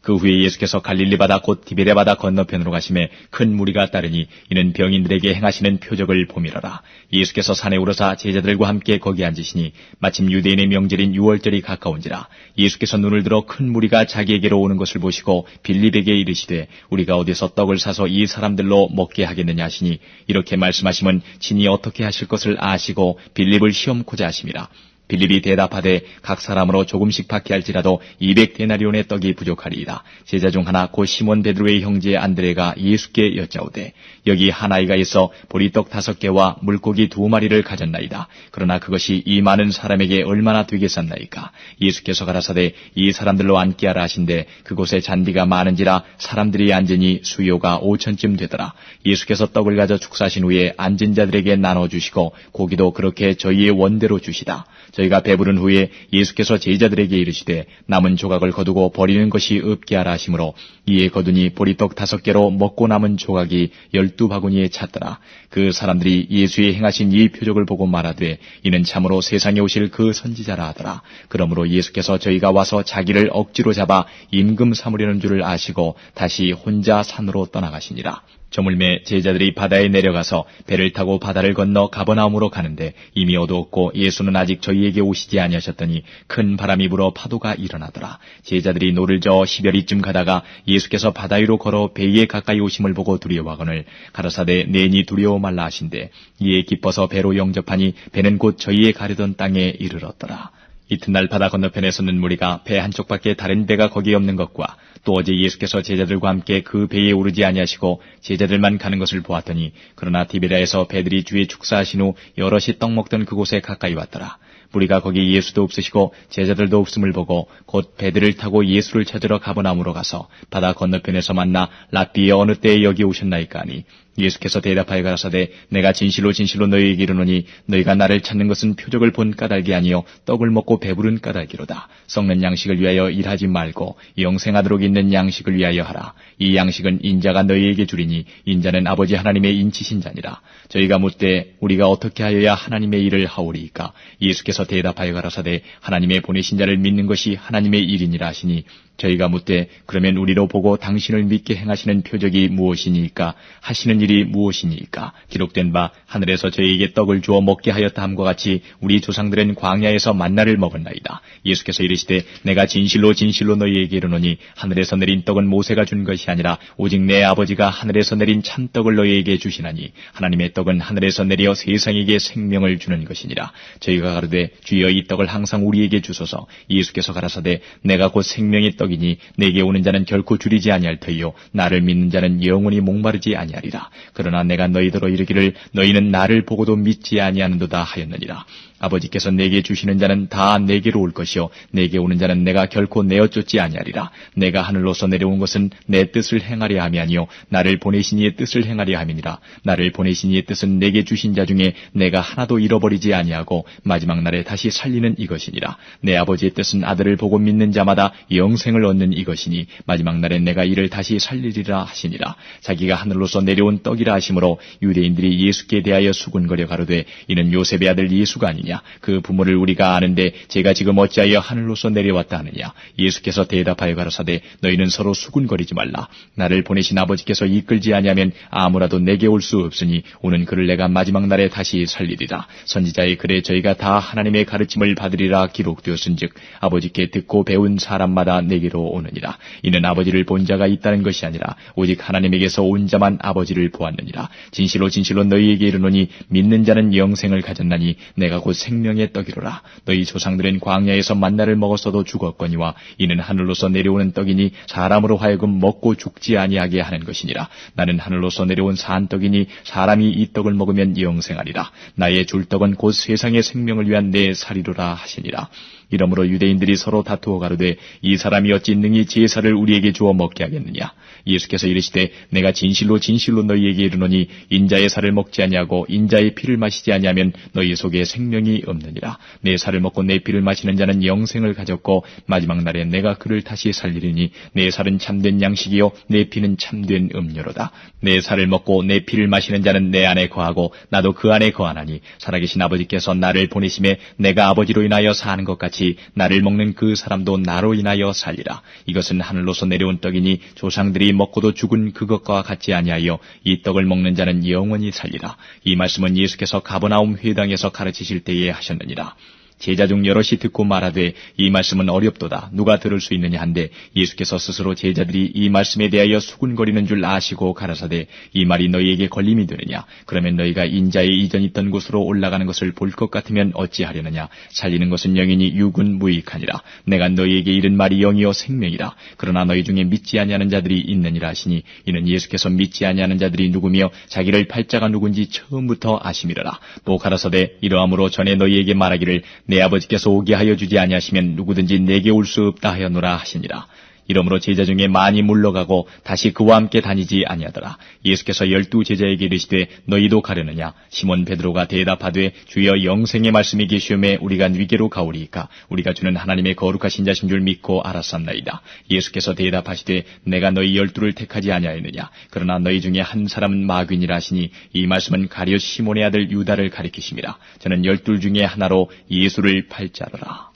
Speaker 2: 그 후에 예수께서 갈릴리 바다 곧 디베레 바다 건너편으로 가심에 큰 무리가 따르니 이는 병인들에게 행하시는 표적을 봄이라라. 예수께서 산에 오르사 제자들과 함께 거기 앉으시니 마침 유대인의 명절인 유월절이 가까운지라. 예수께서 눈을 들어 큰 무리가 자기에게로 오는 것을 보시고 빌립에게 이르시되 우리가 어디서 떡을 사서 이 사람들로 먹게 하겠느냐 하시니 이렇게 말씀하시면 친히 어떻게 하실 것을 아시고 빌립을 시험코자 하심이라. 빌립이 대답하되 각 사람으로 조금씩 받게 할지라도 200데나리온의 떡이 부족하리이다. 제자 중 하나 곧 시몬 베드로의 형제 안드레가 예수께 여짜오되 여기 한 아이가 있어 보리떡 5개와 물고기 2마리를 가졌나이다. 그러나 그것이 이 많은 사람에게 얼마나 되겠었나이까. 예수께서 가라사대 이 사람들로 앉게 하라 하신데 그곳에 잔디가 많은지라 사람들이 앉으니 수요가 5천쯤 되더라. 예수께서 떡을 가져 축사하신 후에 앉은 자들에게 나눠주시고 고기도 그렇게 저희의 원대로 주시다. 저희가 배부른 후에 예수께서 제자들에게 이르시되 남은 조각을 거두고 버리는 것이 없게 하라 하시므로 이에 거두니 보리떡 5개로 먹고 남은 조각이 12바구니에 찼더라. 그 사람들이 예수의 행하신 이 표적을 보고 말하되 이는 참으로 세상에 오실 그 선지자라 하더라. 그러므로 예수께서 저희가 와서 자기를 억지로 잡아 임금 삼으려는 줄을 아시고 다시 혼자 산으로 떠나가시니라. 저물매 제자들이 바다에 내려가서 배를 타고 바다를 건너 가버나움으로 가는데 이미 어두웠고 예수는 아직 저희에게 오시지 아니하셨더니 큰 바람이 불어 파도가 일어나더라. 제자들이 노를 저어 시별이쯤 가다가 예수께서 바다 위로 걸어 배에 가까이 오심을 보고 두려워하거늘 가라사대 내니 두려워 말라 하신대 이에 기뻐서 배로 영접하니 배는 곧 저희의 가려던 땅에 이르렀더라. 이튿날 바다 건너편에 섰는 무리가 배 한쪽밖에 다른 배가 거기 없는 것과 또 어제 예수께서 제자들과 함께 그 배에 오르지 아니하시고 제자들만 가는 것을 보았더니 그러나 디베랴에서 배들이 주의 축사하신 후 여럿이 떡 먹던 그곳에 가까이 왔더라. 무리가 거기 예수도 없으시고 제자들도 없음을 보고 곧 배들을 타고 예수를 찾으러 가버나움으로 가서 바다 건너편에서 만나 랍비의 어느 때에 여기 오셨나이까 하니 예수께서 대답하여 가라사대 내가 진실로 진실로 너희에게 이르노니 너희가 나를 찾는 것은 표적을 본 까닭이 아니요 떡을 먹고 배부른 까닭이로다. 썩는 양식을 위하여 일하지 말고 영생하도록 있는 양식을 위하여 하라. 이 양식은 인자가 너희에게 주리니 인자는 아버지 하나님의 인치신 자니라. 저희가 묻되 우리가 어떻게 하여야 하나님의 일을 하오리이까. 예수께서 대답하여 가라사대 하나님의 보내신 자를 믿는 것이 하나님의 일이니라 하시니 저희가 묻되 그러면 우리로 보고 당신을 믿게 행하시는 표적이 무엇이니까 하시는 일이 무엇이니까. 기록된 바 하늘에서 저희에게 떡을 주어 먹게 하였다 함과 같이 우리 조상들은 광야에서 만나를 먹었나이다. 예수께서 이르시되 내가 진실로 진실로 너희에게 이르노니 하늘에서 내린 떡은 모세가 준 것이 아니라 오직 내 아버지가 하늘에서 내린 참떡을 너희에게 주시나니 하나님의 떡은 하늘에서 내려 세상에게 생명을 주는 것이니라. 저희가 가로되 주여 이 떡을 항상 우리에게 주소서. 예수께서 가라사대 내가 곧 생명의 떡 이니 내게 오는 자는 결코 줄이지 아니할 터이요 나를 믿는 자는 영원히 목마르지 아니하리라. 그러나 내가 너희더러 이르기를 너희는 나를 보고도 믿지 아니하는도다 하였느니라. 아버지께서 내게 주시는 자는 다 내게로 올 것이요 내게 오는 자는 내가 결코 내어 쫓지 아니하리라. 내가 하늘로서 내려온 것은 내 뜻을 행하려 함이 아니요 나를 보내신 이의 뜻을 행하려 함이니라. 나를 보내신 이의 뜻은 내게 주신 자 중에 내가 하나도 잃어버리지 아니하고 마지막 날에 다시 살리는 이것이니라. 내 아버지의 뜻은 아들을 보고 믿는 자마다 영생을 얻는 이것이니 마지막 날에 내가 이를 다시 살리리라 하시니라. 자기가 하늘로서 내려온 떡이라 하시므로 유대인들이 예수께 대하여 수군거려 가로되 이는 요셉의 아들 예수가 아니냐. 그 부모를 우리가 아는데 제가 지금 어찌하여 하늘로서 내려왔다 하느냐. 예수께서 대답하여 가라사대 너희는 서로 수군거리지 말라. 나를 보내신 아버지께서 이끌지 아니하면 아무라도 내게 올 수 없으니 오는 그를 내가 마지막 날에 다시 살리리라. 선지자의 글에 저희가 다 하나님의 가르침을 받으리라 기록되었은즉 아버지께 듣고 배운 사람마다 내게로 오느니라. 이는 아버지를 본 자가 있다는 것이 아니라 오직 하나님에게서 온 자만 아버지를 보았느니라. 진실로 진실로 너희에게 이르노니 믿는 자는 영생을 가졌나니 내가 곧 생명의 떡이로라. 너희 조상들은 광야에서 만나를 먹었어도 죽었거니와 이는 하늘로서 내려오는 떡이니 사람으로 하여금 먹고 죽지 아니하게 하는 것이니라. 나는 하늘로서 내려온 산떡이니 사람이 이 떡을 먹으면 영생하리라. 나의 줄 떡은 곧 세상의 생명을 위한 내 살이로라 하시니라. 이러므로 유대인들이 서로 다투어 가로되 이 사람이 어찌 능히 제사를 우리에게 주어 먹게 하겠느냐. 예수께서 이르시되 내가 진실로 진실로 너희에게 이르노니 인자의 살을 먹지 아니하고 인자의 피를 마시지 아니하면 너희 속에 생명이 없느니라. 내 살을 먹고 내 피를 마시는 자는 영생을 가졌고 마지막 날에 내가 그를 다시 살리리니 내 살은 참된 양식이요 내 피는 참된 음료로다. 내 살을 먹고 내 피를 마시는 자는 내 안에 거하고 나도 그 안에 거하나니 살아계신 아버지께서 나를 보내심에 내가 아버지로 인하여 사는 것 같이 나를 먹는 그 사람도 나로 인하여 살리라. 이것은 하늘로서 내려온 떡이니 조상들이 먹고도 죽은 그것과 같지 아니하여 이 떡을 먹는 자는 영원히 살리라. 이 말씀은 예수께서 가버나움 회당에서 가르치실 때에 하셨느니라. 제자 중 여럿이 듣고 말하되 이 말씀은 어렵도다. 누가 들을 수 있느냐 한데 예수께서 스스로 제자들이 이 말씀에 대하여 수군거리는 줄 아시고 가라사대 이 말이 너희에게 걸림이 되느냐. 그러면 너희가 인자의 이전 있던 곳으로 올라가는 것을 볼 것 같으면 어찌하려느냐. 살리는 것은 영이니 육은 무익하니라. 내가 너희에게 이른 말이 영이요 생명이라. 그러나 너희 중에 믿지 아니하는 자들이 있느니라 하시니 이는 예수께서 믿지 아니하는 자들이 누구며 자기를 팔자가 누군지 처음부터 아심이라. 또 가라사대 이러함으로 전에 너희에게 말하기를 내 아버지께서 오게 하여 주지 아니하시면 누구든지 내게 올 수 없다 하였노라 하시니라. 이러므로 제자 중에 많이 물러가고 다시 그와 함께 다니지 아니하더라. 예수께서 12 제자에게 이르시되 너희도 가려느냐. 시몬 베드로가 대답하되 주여 영생의 말씀이 계시오매 우리가 위계로 가오리이까. 우리가 주는 하나님의 거룩하신 자신 줄 믿고 알았었나이다. 예수께서 대답하시되 내가 너희 12를 택하지 아니하였느냐. 그러나 너희 중에 한 사람은 마귀니라 하시니 이 말씀은 가룟 시몬의 아들 유다를 가리키심이라. 저는 12 중에 하나로 예수를 팔자더라.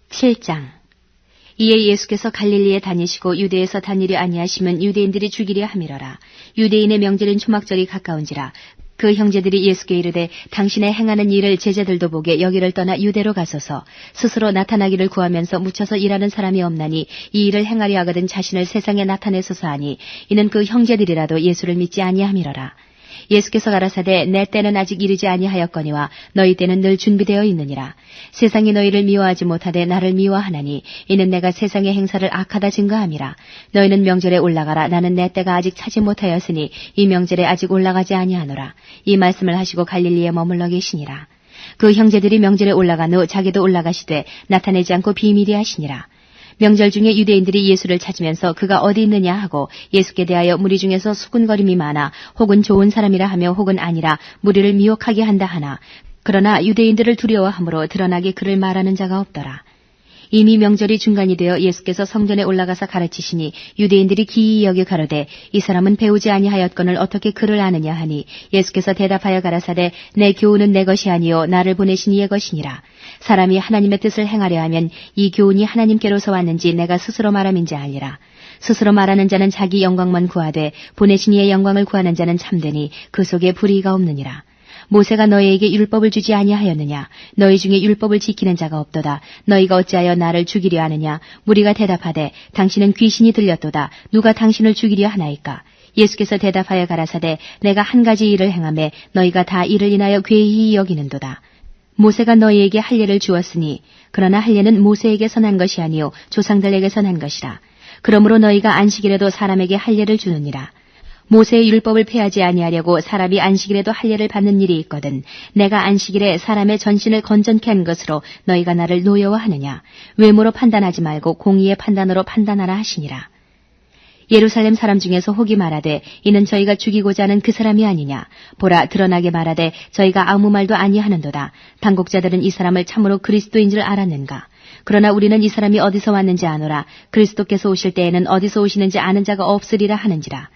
Speaker 1: 7장. 이에 예수께서 갈릴리에 다니시고 유대에서 다니려 아니하시면 유대인들이 죽이려 함이러라. 유대인의 명절인 초막절이 가까운지라. 그 형제들이 예수께 이르되 당신의 행하는 일을 제자들도 보게 여기를 떠나 유대로 가소서. 스스로 나타나기를 구하면서 묻혀서 일하는 사람이 없나니 이 일을 행하려 하거든 자신을 세상에 나타내소서 하니 이는 그 형제들이라도 예수를 믿지 아니함이러라. 예수께서 가라사대 내 때는 아직 이르지 아니하였거니와 너희 때는 늘 준비되어 있느니라. 세상이 너희를 미워하지 못하되 나를 미워하나니 이는 내가 세상의 행사를 악하다 증거함이라. 너희는 명절에 올라가라. 나는 내 때가 아직 차지 못하였으니 이 명절에 아직 올라가지 아니하노라. 이 말씀을 하시고 갈릴리에 머물러 계시니라. 그 형제들이 명절에 올라간 후 자기도 올라가시되 나타내지 않고 비밀히 하시니라. 명절 중에 유대인들이 예수를 찾으면서 그가 어디 있느냐 하고 예수께 대하여 무리 중에서 수군거림이 많아 혹은 좋은 사람이라 하며 혹은 아니라 무리를 미혹하게 한다 하나 그러나 유대인들을 두려워함으로 드러나게 그를 말하는 자가 없더라. 이미 명절이 중간이 되어 예수께서 성전에 올라가서 가르치시니 유대인들이 기이히 여겨 가로되 이 사람은 배우지 아니하였거늘 어떻게 그를 아느냐 하니 예수께서 대답하여 가라사대 내 교훈은 내 것이 아니요 나를 보내신 이의 것이니라. 사람이 하나님의 뜻을 행하려 하면 이 교훈이 하나님께로서 왔는지 내가 스스로 말함인지 알리라. 스스로 말하는 자는 자기 영광만 구하되 보내신 이의 영광을 구하는 자는 참되니 그 속에 불의가 없느니라. 모세가 너희에게 율법을 주지 아니하였느냐. 너희 중에 율법을 지키는 자가 없도다. 너희가 어찌하여 나를 죽이려 하느냐. 무리가 대답하되 당신은 귀신이 들렸도다. 누가 당신을 죽이려 하나이까. 예수께서 대답하여 가라사대 내가 한 가지 일을 행하매 너희가 다 이를 인하여 괴히 여기는도다. 모세가 너희에게 할례를 주었으니 그러나 할례는 모세에게서 난 것이 아니요 조상들에게서 난 것이라. 그러므로 너희가 안식일에도 사람에게 할례를 주느니라. 모세의 율법을 폐하지 아니하려고 사람이 안식일에도 할례를 받는 일이 있거든. 내가 안식일에 사람의 전신을 건전케 한 것으로 너희가 나를 노여워하느냐. 외모로 판단하지 말고 공의의 판단으로 판단하라 하시니라. 예루살렘 사람 중에서 혹이 말하되 이는 저희가 죽이고자 하는 그 사람이 아니냐. 보라 드러나게 말하되 저희가 아무 말도 아니하는도다. 당국자들은 이 사람을 참으로 그리스도인 줄 알았는가. 그러나 우리는 이 사람이 어디서 왔는지 아노라. 그리스도께서 오실 때에는 어디서 오시는지 아는 자가 없으리라 하는지라.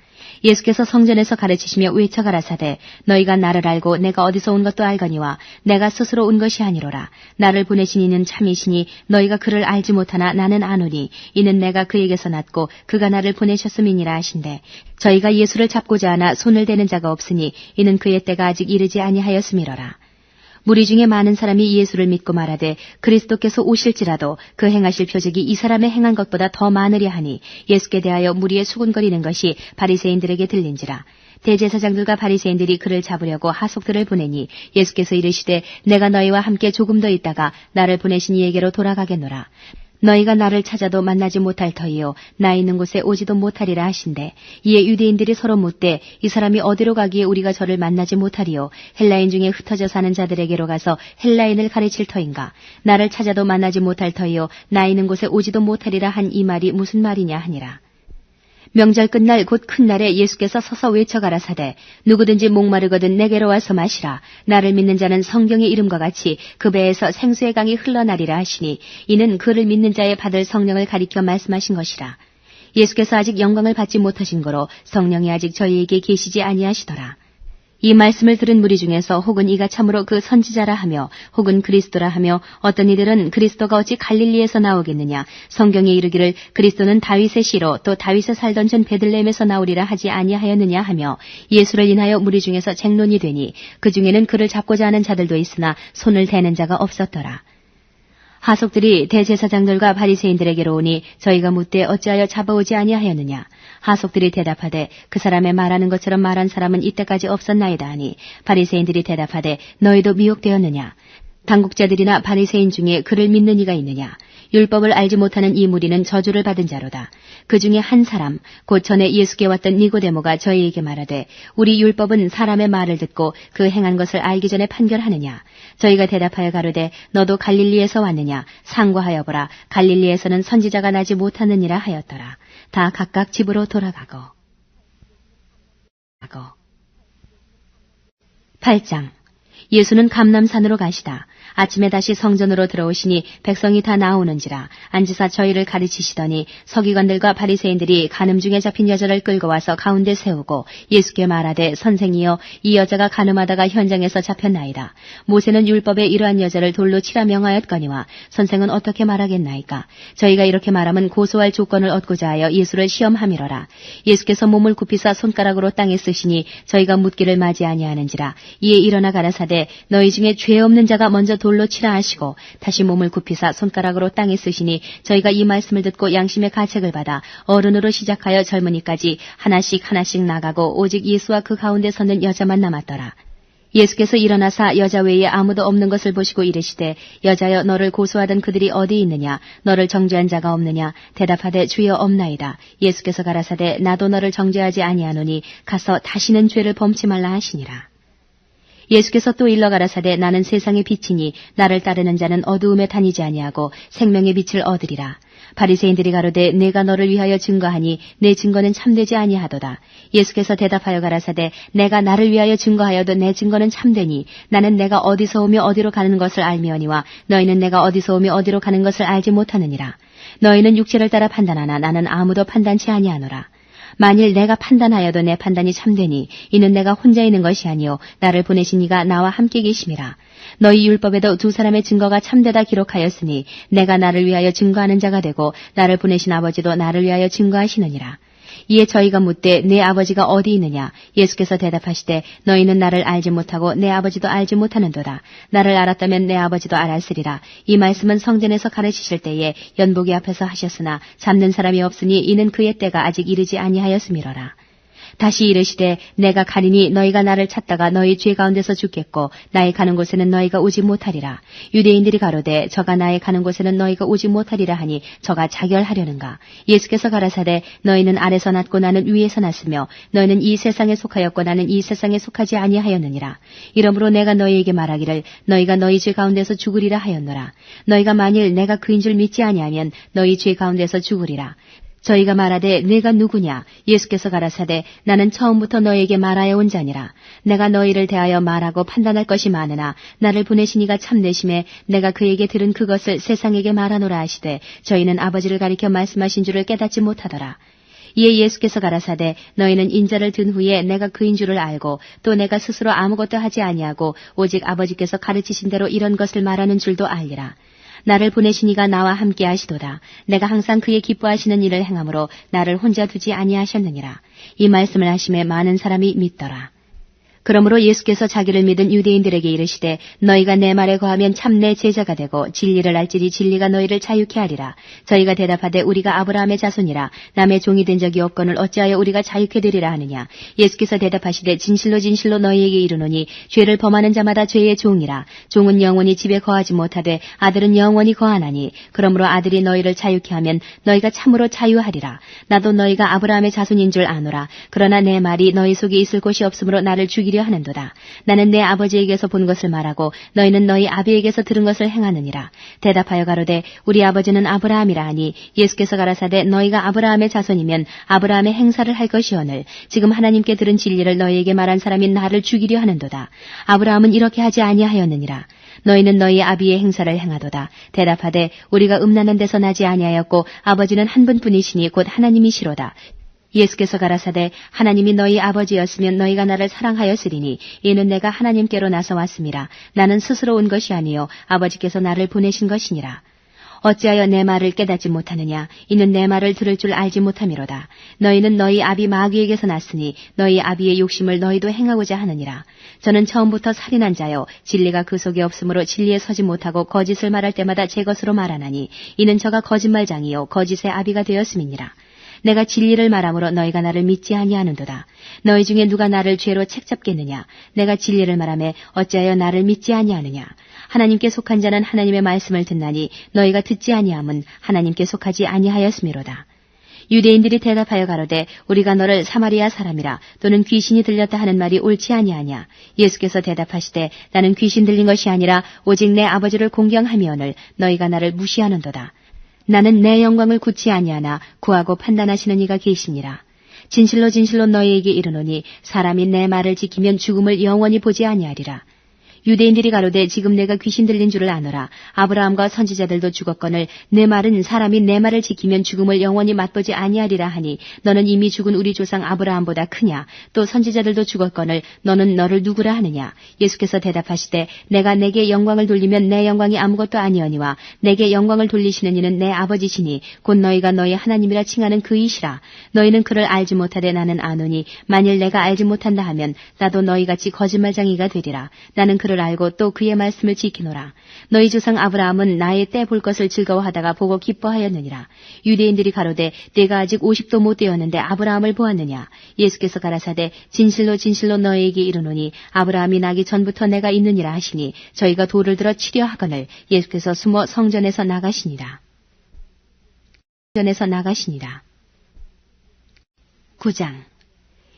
Speaker 1: 예수께서 성전에서 가르치시며 외쳐 가라사대 너희가 나를 알고 내가 어디서 온 것도 알거니와 내가 스스로 온 것이 아니로라. 나를 보내신 이는 참이시니 너희가 그를 알지 못하나 나는 아노니 이는 내가 그에게서 났고 그가 나를 보내셨음이니라 하신대. 저희가 예수를 잡고자 하나 손을 대는 자가 없으니 이는 그의 때가 아직 이르지 아니하였음이로라. 무리 중에 많은 사람이 예수를 믿고 말하되 그리스도께서 오실지라도 그 행하실 표적이 이 사람의 행한 것보다 더 많으려 하니 예수께 대하여 무리에 수군거리는 것이 바리새인들에게 들린지라. 대제사장들과 바리새인들이 그를 잡으려고 하속들을 보내니 예수께서 이르시되 내가 너희와 함께 조금 더 있다가 나를 보내신 이에게로 돌아가겠노라. 너희가 나를 찾아도 만나지 못할 터이요 나 있는 곳에 오지도 못하리라 하신대. 이에 유대인들이 서로 묻되 이 사람이 어디로 가기에 우리가 저를 만나지 못하리요 헬라인 중에 흩어져 사는 자들에게로 가서 헬라인을 가르칠 터인가. 나를 찾아도 만나지 못할 터이요 나 있는 곳에 오지도 못하리라 한 이 말이 무슨 말이냐 하니라. 명절 끝날 곧 큰 날에 예수께서 서서 외쳐가라사대 누구든지 목마르거든 내게로 와서 마시라. 나를 믿는 자는 성경의 이름과 같이 그 배에서 생수의 강이 흘러나리라 하시니 이는 그를 믿는 자의 받을 성령을 가리켜 말씀하신 것이라. 예수께서 아직 영광을 받지 못하신 거로 성령이 아직 저희에게 계시지 아니하시더라. 이 말씀을 들은 무리 중에서 혹은 이가 참으로 그 선지자라 하며 혹은 그리스도라 하며 어떤 이들은 그리스도가 어찌 갈릴리에서 나오겠느냐 성경에 이르기를 그리스도는 다윗의 씨로 또 다윗의 살던 전 베들레헴에서 나오리라 하지 아니하였느냐 하며 예수를 인하여 무리 중에서 쟁론이 되니 그 중에는 그를 잡고자 하는 자들도 있으나 손을 대는 자가 없었더라. 하속들이 대제사장들과 바리새인들에게로 오니 저희가 묻되 어찌하여 잡아오지 아니하였느냐. 하속들이 대답하되 그 사람의 말하는 것처럼 말한 사람은 이때까지 없었나이다 하니 바리새인들이 대답하되 너희도 미혹되었느냐. 당국자들이나 바리새인 중에 그를 믿는 이가 있느냐. 율법을 알지 못하는 이 무리는 저주를 받은 자로다. 그 중에 한 사람 곧 전에 예수께 왔던 니고데모가 저희에게 말하되 우리 율법은 사람의 말을 듣고 그 행한 것을 알기 전에 판결하느냐. 저희가 대답하여 가로되 너도 갈릴리에서 왔느냐. 상고하여 보라. 갈릴리에서는 선지자가 나지 못하느니라 하였더라. 다 각각 집으로 돌아가고. 8장. 예수는 감람산으로 가시다. 아침에 다시 성전으로 들어오시니 백성이 다 나오는지라 앉으사 저희를 가르치시더니 서기관들과 바리새인들이 간음 중에 잡힌 여자를 끌고 와서 가운데 세우고 예수께 말하되 선생이여 이 여자가 간음하다가 현장에서 잡혔나이다. 모세는 율법에 이러한 여자를 돌로 치라 명하였거니와 선생은 어떻게 말하겠나이까. 저희가 이렇게 말하면 고소할 조건을 얻고자 하여 예수를 시험함이로라. 예수께서 몸을 굽히사 손가락으로 땅에 쓰시니 저희가 묻기를 맞이 아니하는지라. 이에 일어나 가라사대 너희 중에 죄 없는 자가 먼저 돌로 치라 하시고 다시 몸을 굽히사 손가락으로 땅에 쓰시니 저희가 이 말씀을 듣고 양심의 가책을 받아 어른으로 시작하여 젊은이까지 하나씩 나가고 오직 예수와 그 가운데 서는 여자만 남았더라. 예수께서 일어나사 여자 외에 아무도 없는 것을 보시고 이르시되 여자여 너를 고소하던 그들이 어디 있느냐. 너를 정죄한 자가 없느냐. 대답하되 주여 없나이다. 예수께서 가라사대 나도 너를 정죄하지 아니하노니 가서 다시는 죄를 범치 말라 하시니라. 예수께서 또 일러 가라사대 나는 세상의 빛이니 나를 따르는 자는 어두움에 다니지 아니하고 생명의 빛을 얻으리라. 바리새인들이 가로되 내가 너를 위하여 증거하니 내 증거는 참되지 아니하도다. 예수께서 대답하여 가라사대 내가 나를 위하여 증거하여도 내 증거는 참되니 나는 내가 어디서 오며 어디로 가는 것을 알미오니와 너희는 내가 어디서 오며 어디로 가는 것을 알지 못하느니라. 너희는 육체를 따라 판단하나 나는 아무도 판단치 아니하노라. 만일 내가 판단하여도 내 판단이 참되니 이는 내가 혼자 있는 것이 아니요 나를 보내신 이가 나와 함께 계심이라. 너희 율법에도 두 사람의 증거가 참되다 기록하였으니 내가 나를 위하여 증거하는 자가 되고 나를 보내신 아버지도 나를 위하여 증거하시느니라. 이에 저희가 묻되 내 아버지가 어디 있느냐. 예수께서 대답하시되 너희는 나를 알지 못하고 내 아버지도 알지 못하는도다. 나를 알았다면 내 아버지도 알았으리라. 이 말씀은 성전에서 가르치실 때에 연복이 앞에서 하셨으나 잡는 사람이 없으니 이는 그의 때가 아직 이르지 아니하였음이로라. 다시 이르시되 내가 가리니 너희가 나를 찾다가 너희 죄 가운데서 죽겠고 나의 가는 곳에는 너희가 오지 못하리라. 유대인들이 가로되 저가 나의 가는 곳에는 너희가 오지 못하리라 하니 저가 자결하려는가. 예수께서 가라사대 너희는 아래서 났고 나는 위에서 났으며 너희는 이 세상에 속하였고 나는 이 세상에 속하지 아니하였느니라. 이러므로 내가 너희에게 말하기를 너희가 너희 죄 가운데서 죽으리라 하였노라. 너희가 만일 내가 그인 줄 믿지 아니하면 너희 죄 가운데서 죽으리라. 저희가 말하되 내가 누구냐. 예수께서 가라사대 나는 처음부터 너희에게 말하여 온 자니라. 내가 너희를 대하여 말하고 판단할 것이 많으나 나를 보내신 이가 참되심에 내가 그에게 들은 그것을 세상에게 말하노라 하시되 저희는 아버지를 가리켜 말씀하신 줄을 깨닫지 못하더라. 이에 예수께서 가라사대 너희는 인자를 든 후에 내가 그인 줄을 알고 또 내가 스스로 아무것도 하지 아니하고 오직 아버지께서 가르치신 대로 이런 것을 말하는 줄도 알리라. 나를 보내신 이가 나와 함께 하시도다. 내가 항상 그의 기뻐하시는 일을 행함으로 나를 혼자 두지 아니하셨느니라. 이 말씀을 하심에 많은 사람이 믿더라. 그러므로 예수께서 자기를 믿은 유대인들에게 이르시되 너희가 내 말에 거하면 참 내 제자가 되고 진리를 알지니 진리가 너희를 자유케 하리라. 저희가 대답하되 우리가 아브라함의 자손이라 남의 종이 된 적이 없거늘 어찌하여 우리가 자유케 되리라 하느냐. 예수께서 대답하시되 진실로 진실로 너희에게 이르노니 죄를 범하는 자마다 죄의 종이라. 종은 영원히 집에 거하지 못하되 아들은 영원히 거하나니 그러므로 아들이 너희를 자유케 하면 너희가 참으로 자유하리라. 나도 너희가 아브라함의 자손인 줄 아노라. 그러나 내 말이 너희 속에 있을 곳이 없으므로 나를 죽이려 하는도다. 나는 내 아버지에게서 본 것을 말하고 너희는 너희 아비에게서 들은 것을 행하느니라. 대답하여 가로되 우리 아버지는 아브라함이라 하니 예수께서 가라사대 너희가 아브라함의 자손이면 아브라함의 행사를 할 것이오늘 지금 하나님께 들은 진리를 너희에게 말한 사람이 나를 죽이려 하는도다. 아브라함은 이렇게 하지 아니하였느니라. 너희는 너희 아비의 행사를 행하도다. 대답하되 우리가 음란한 데서 나지 아니하였고 아버지는 한 분뿐이시니 곧 하나님이시로다. 예수께서 가라사대 하나님이 너희 아버지였으면 너희가 나를 사랑하였으리니 이는 내가 하나님께로 나서 왔음이라. 나는 스스로 온 것이 아니요 아버지께서 나를 보내신 것이니라. 어찌하여 내 말을 깨닫지 못하느냐. 이는 내 말을 들을 줄 알지 못함이로다. 너희는 너희 아비 마귀에게서 났으니 너희 아비의 욕심을 너희도 행하고자 하느니라. 저는 처음부터 살인한 자요 진리가 그 속에 없으므로 진리에 서지 못하고 거짓을 말할 때마다 제 것으로 말하나니 이는 저가 거짓말장이요 거짓의 아비가 되었음이니라. 내가 진리를 말함으로 너희가 나를 믿지 아니하는도다. 너희 중에 누가 나를 죄로 책잡겠느냐. 내가 진리를 말하매 어찌하여 나를 믿지 아니하느냐. 하나님께 속한 자는 하나님의 말씀을 듣나니 너희가 듣지 아니함은 하나님께 속하지 아니하였음이로다. 유대인들이 대답하여 가로되 우리가 너를 사마리아 사람이라 또는 귀신이 들렸다 하는 말이 옳지 아니하냐. 예수께서 대답하시되 나는 귀신 들린 것이 아니라 오직 내 아버지를 공경함이오늘 너희가 나를 무시하는도다. 나는 내 영광을 굳지 아니하나 구하고 판단하시는 이가 계시니라. 진실로 진실로 너희에게 이르노니 사람이 내 말을 지키면 죽음을 영원히 보지 아니하리라. 유대인들이 가로되 지금 내가 귀신 들린 줄을 아노라. 아브라함과 선지자들도 죽었거늘 내 말은 사람이 내 말을 지키면 죽음을 영원히 맛보지 아니하리라 하니 너는 이미 죽은 우리 조상 아브라함보다 크냐. 또 선지자들도 죽었거늘 너는 너를 누구라 하느냐. 예수께서 대답하시되 내가 내게 영광을 돌리면 내 영광이 아무것도 아니오니와 내게 영광을 돌리시는 이는 내 아버지시니 곧 너희가 너희 하나님이라 칭하는 그이시라. 너희는 그를 알지 못하되 나는 아노니 만일 내가 알지 못한다 하면 나도 너희같이 거짓말장이가 되리라. 나는 그를 알고 또 그의 말씀을 지키노라. 너희 조상 아브라함은 나의 때 볼 것을 즐거워하다가 보고 기뻐하였느니라. 유대인들이 가로되 내가 아직 50도 못 되었는데 아브라함을 보았느냐. 예수께서 가라사대 진실로 진실로 너희에게 이르노니 아브라함이 나기 전부터 내가 있느니라 하시니 저희가 돌을 들어 치려 하거늘 예수께서 숨어 성전에서 나가시니라. 9장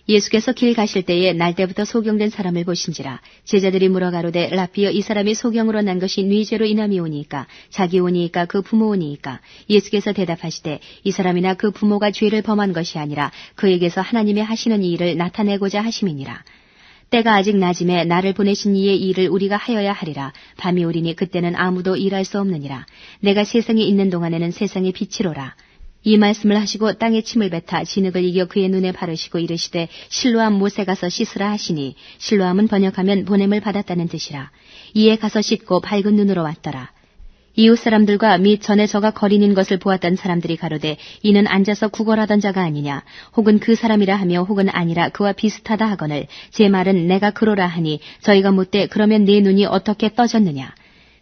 Speaker 1: 예수께서 길 가실 때에 날 때부터 소경된 사람을 보신지라. 제자들이 물어 가로되 라피여 이 사람이 소경으로 난 것이 네 죄로 인함이오니이까 자기 오니이까 그 부모 오니이까. 예수께서 대답하시되 이 사람이나 그 부모가 죄를 범한 것이 아니라 그에게서 하나님이 하시는 이 일을 나타내고자 하심이니라. 때가 아직 낮음에 나를 보내신 이의 일을 우리가 하여야 하리라. 밤이 오리니 그때는 아무도 일할 수 없느니라. 내가 세상에 있는 동안에는 세상의 빛이로라. 이 말씀을 하시고 땅에 침을 뱉아 진흙을 이겨 그의 눈에 바르시고 이르시되 실로암 못에 가서 씻으라 하시니 실로암은 번역하면 보냄을 받았다는 뜻이라. 이에 가서 씻고 밝은 눈으로 왔더라. 이웃 사람들과 및 전에 저가 거린인 것을 보았던 사람들이 가로되 이는 앉아서 구걸하던 자가 아니냐. 혹은 그 사람이라 하며 혹은 아니라 그와 비슷하다 하거늘 제 말은 내가 그로라 하니 저희가 묻되 그러면 네 눈이 어떻게 떠졌느냐.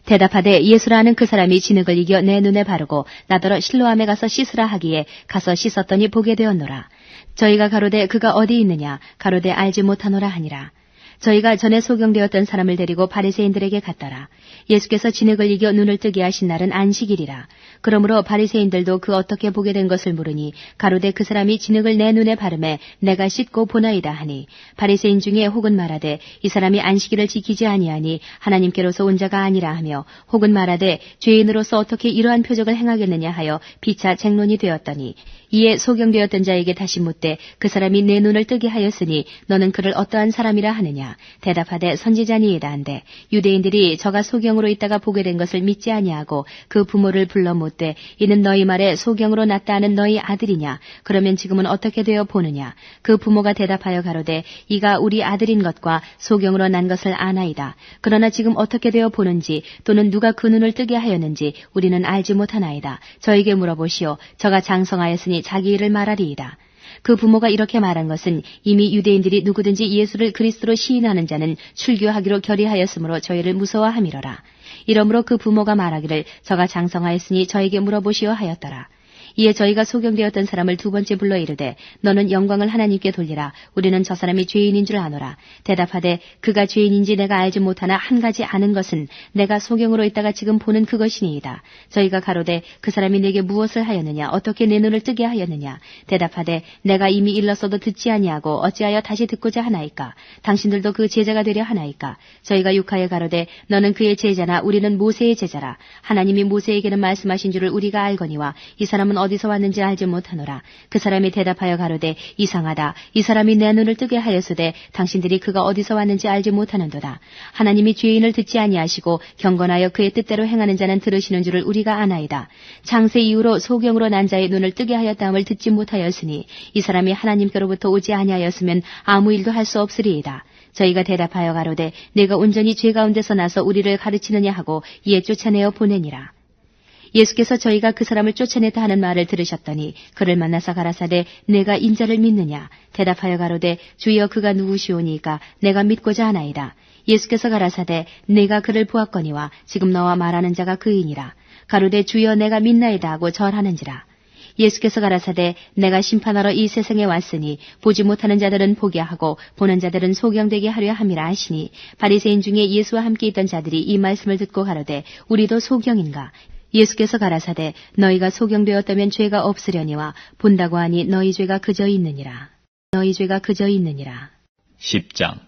Speaker 1: 대답하되 예수라는 그 사람이 진흙을 이겨 내 눈에 바르고 나더러 실로암에 가서 씻으라 하기에 가서 씻었더니 보게 되었노라. 저희가 가로되 그가 어디 있느냐. 가로되 알지 못하노라 하니라. 저희가 전에 소경되었던 사람을 데리고 바리새인들에게 갔더라. 예수께서 진흙을 이겨 눈을 뜨게 하신 날은 안식일이라. 그러므로 바리새인들도 그 어떻게 보게 된 것을 물으니 가로되 그 사람이 진흙을 내 눈에 바르매 내가 씻고 보나이다 하니 바리새인 중에 혹은 말하되 이 사람이 안식일을 지키지 아니하니 하나님께로서 온 자가 아니라 하며 혹은 말하되 죄인으로서 어떻게 이러한 표적을 행하겠느냐 하여 피차 쟁론이 되었더니 이에 소경되었던 자에게 다시 묻되 그 사람이 내 눈을 뜨게 하였으니 너는 그를 어떠한 사람이라 하느냐. 대답하되 선지자니이다 한데 유대인들이 저가 소경으로 있다가 보게 된 것을 믿지 아니하고 그 부모를 불러 묻되 이는 너희 말에 소경으로 났다 하는 너희 아들이냐. 그러면 지금은 어떻게 되어 보느냐. 그 부모가 대답하여 가로되 이가 우리 아들인 것과 소경으로 난 것을 아나이다. 그러나 지금 어떻게 되어 보는지 또는 누가 그 눈을 뜨게 하였는지 우리는 알지 못하나이다. 저에게 물어보시오. 저가 장성하였으니 자기 일을 말하리이다. 그 부모가 이렇게 말한 것은 이미 유대인들이 누구든지 예수를 그리스도로 시인하는 자는 출교하기로 결의하였으므로 저희를 무서워함이로라. 이러므로 그 부모가 말하기를 저가 장성하였으니 저에게 물어보시오 하였더라. 이에 저희가 소경되었던 사람을 두 번째 불러 이르되 너는 영광을 하나님께 돌리라. 우리는 저 사람이 죄인인 줄 아노라. 대답하되 그가 죄인인지 내가 알지 못하나 한 가지 아는 것은 내가 소경으로 있다가 지금 보는 그것이니이다. 저희가 가로되 그 사람이 내게 무엇을 하였느냐 어떻게 내 눈을 뜨게 하였느냐. 대답하되 내가 이미 일렀어도 듣지 아니하고 어찌하여 다시 듣고자 하나이까. 당신들도 그 제자가 되려 하나이까. 저희가 육하여 가로되 너는 그의 제자나 우리는 모세의 제자라. 하나님이 모세에게는 말씀하신 줄을 우리가 알거니와 이 사람은 어디서 왔는지 알지 못하노라. 그 사람이 대답하여 가로되 이상하다. 이 사람이 내 눈을 뜨게 하였으되 당신들이 그가 어디서 왔는지 알지 못하는도다. 하나님이 죄인을 듣지 아니하시고 경건하여 그의 뜻대로 행하는 자는 들으시는 줄을 우리가 아나이다. 창세 이후로 소경으로 난 자의 눈을 뜨게 하였다함을 듣지 못하였으니 이 사람이 하나님께로부터 오지 아니하였으면 아무 일도 할 수 없으리이다. 저희가 대답하여 가로되 내가 온전히 죄 가운데서 나서 우리를 가르치느냐 하고 이에 쫓아내어 보내니라. 예수께서 저희가 그 사람을 쫓아냈다 하는 말을 들으셨더니 그를 만나서 가라사대 내가 인자를 믿느냐. 대답하여 가로되 주여 그가 누구시오니까 내가 믿고자 하나이다. 예수께서 가라사대 내가 그를 보았거니와 지금 너와 말하는 자가 그이니라. 가로되 주여 내가 믿나이다 하고 절하는지라. 예수께서 가라사대 내가 심판하러 이 세상에 왔으니 보지 못하는 자들은 보게 하고 보는 자들은 소경되게 하려 함이라 하시니 바리새인 중에 예수와 함께 있던 자들이 이 말씀을 듣고 가로되 우리도 소경인가. 예수께서 가라사대 너희가 소경되었다면 죄가 없으려니와 본다고 하니 너희 죄가 그저 있느니라. 너희 죄가 그저 있느니라.
Speaker 2: 10장.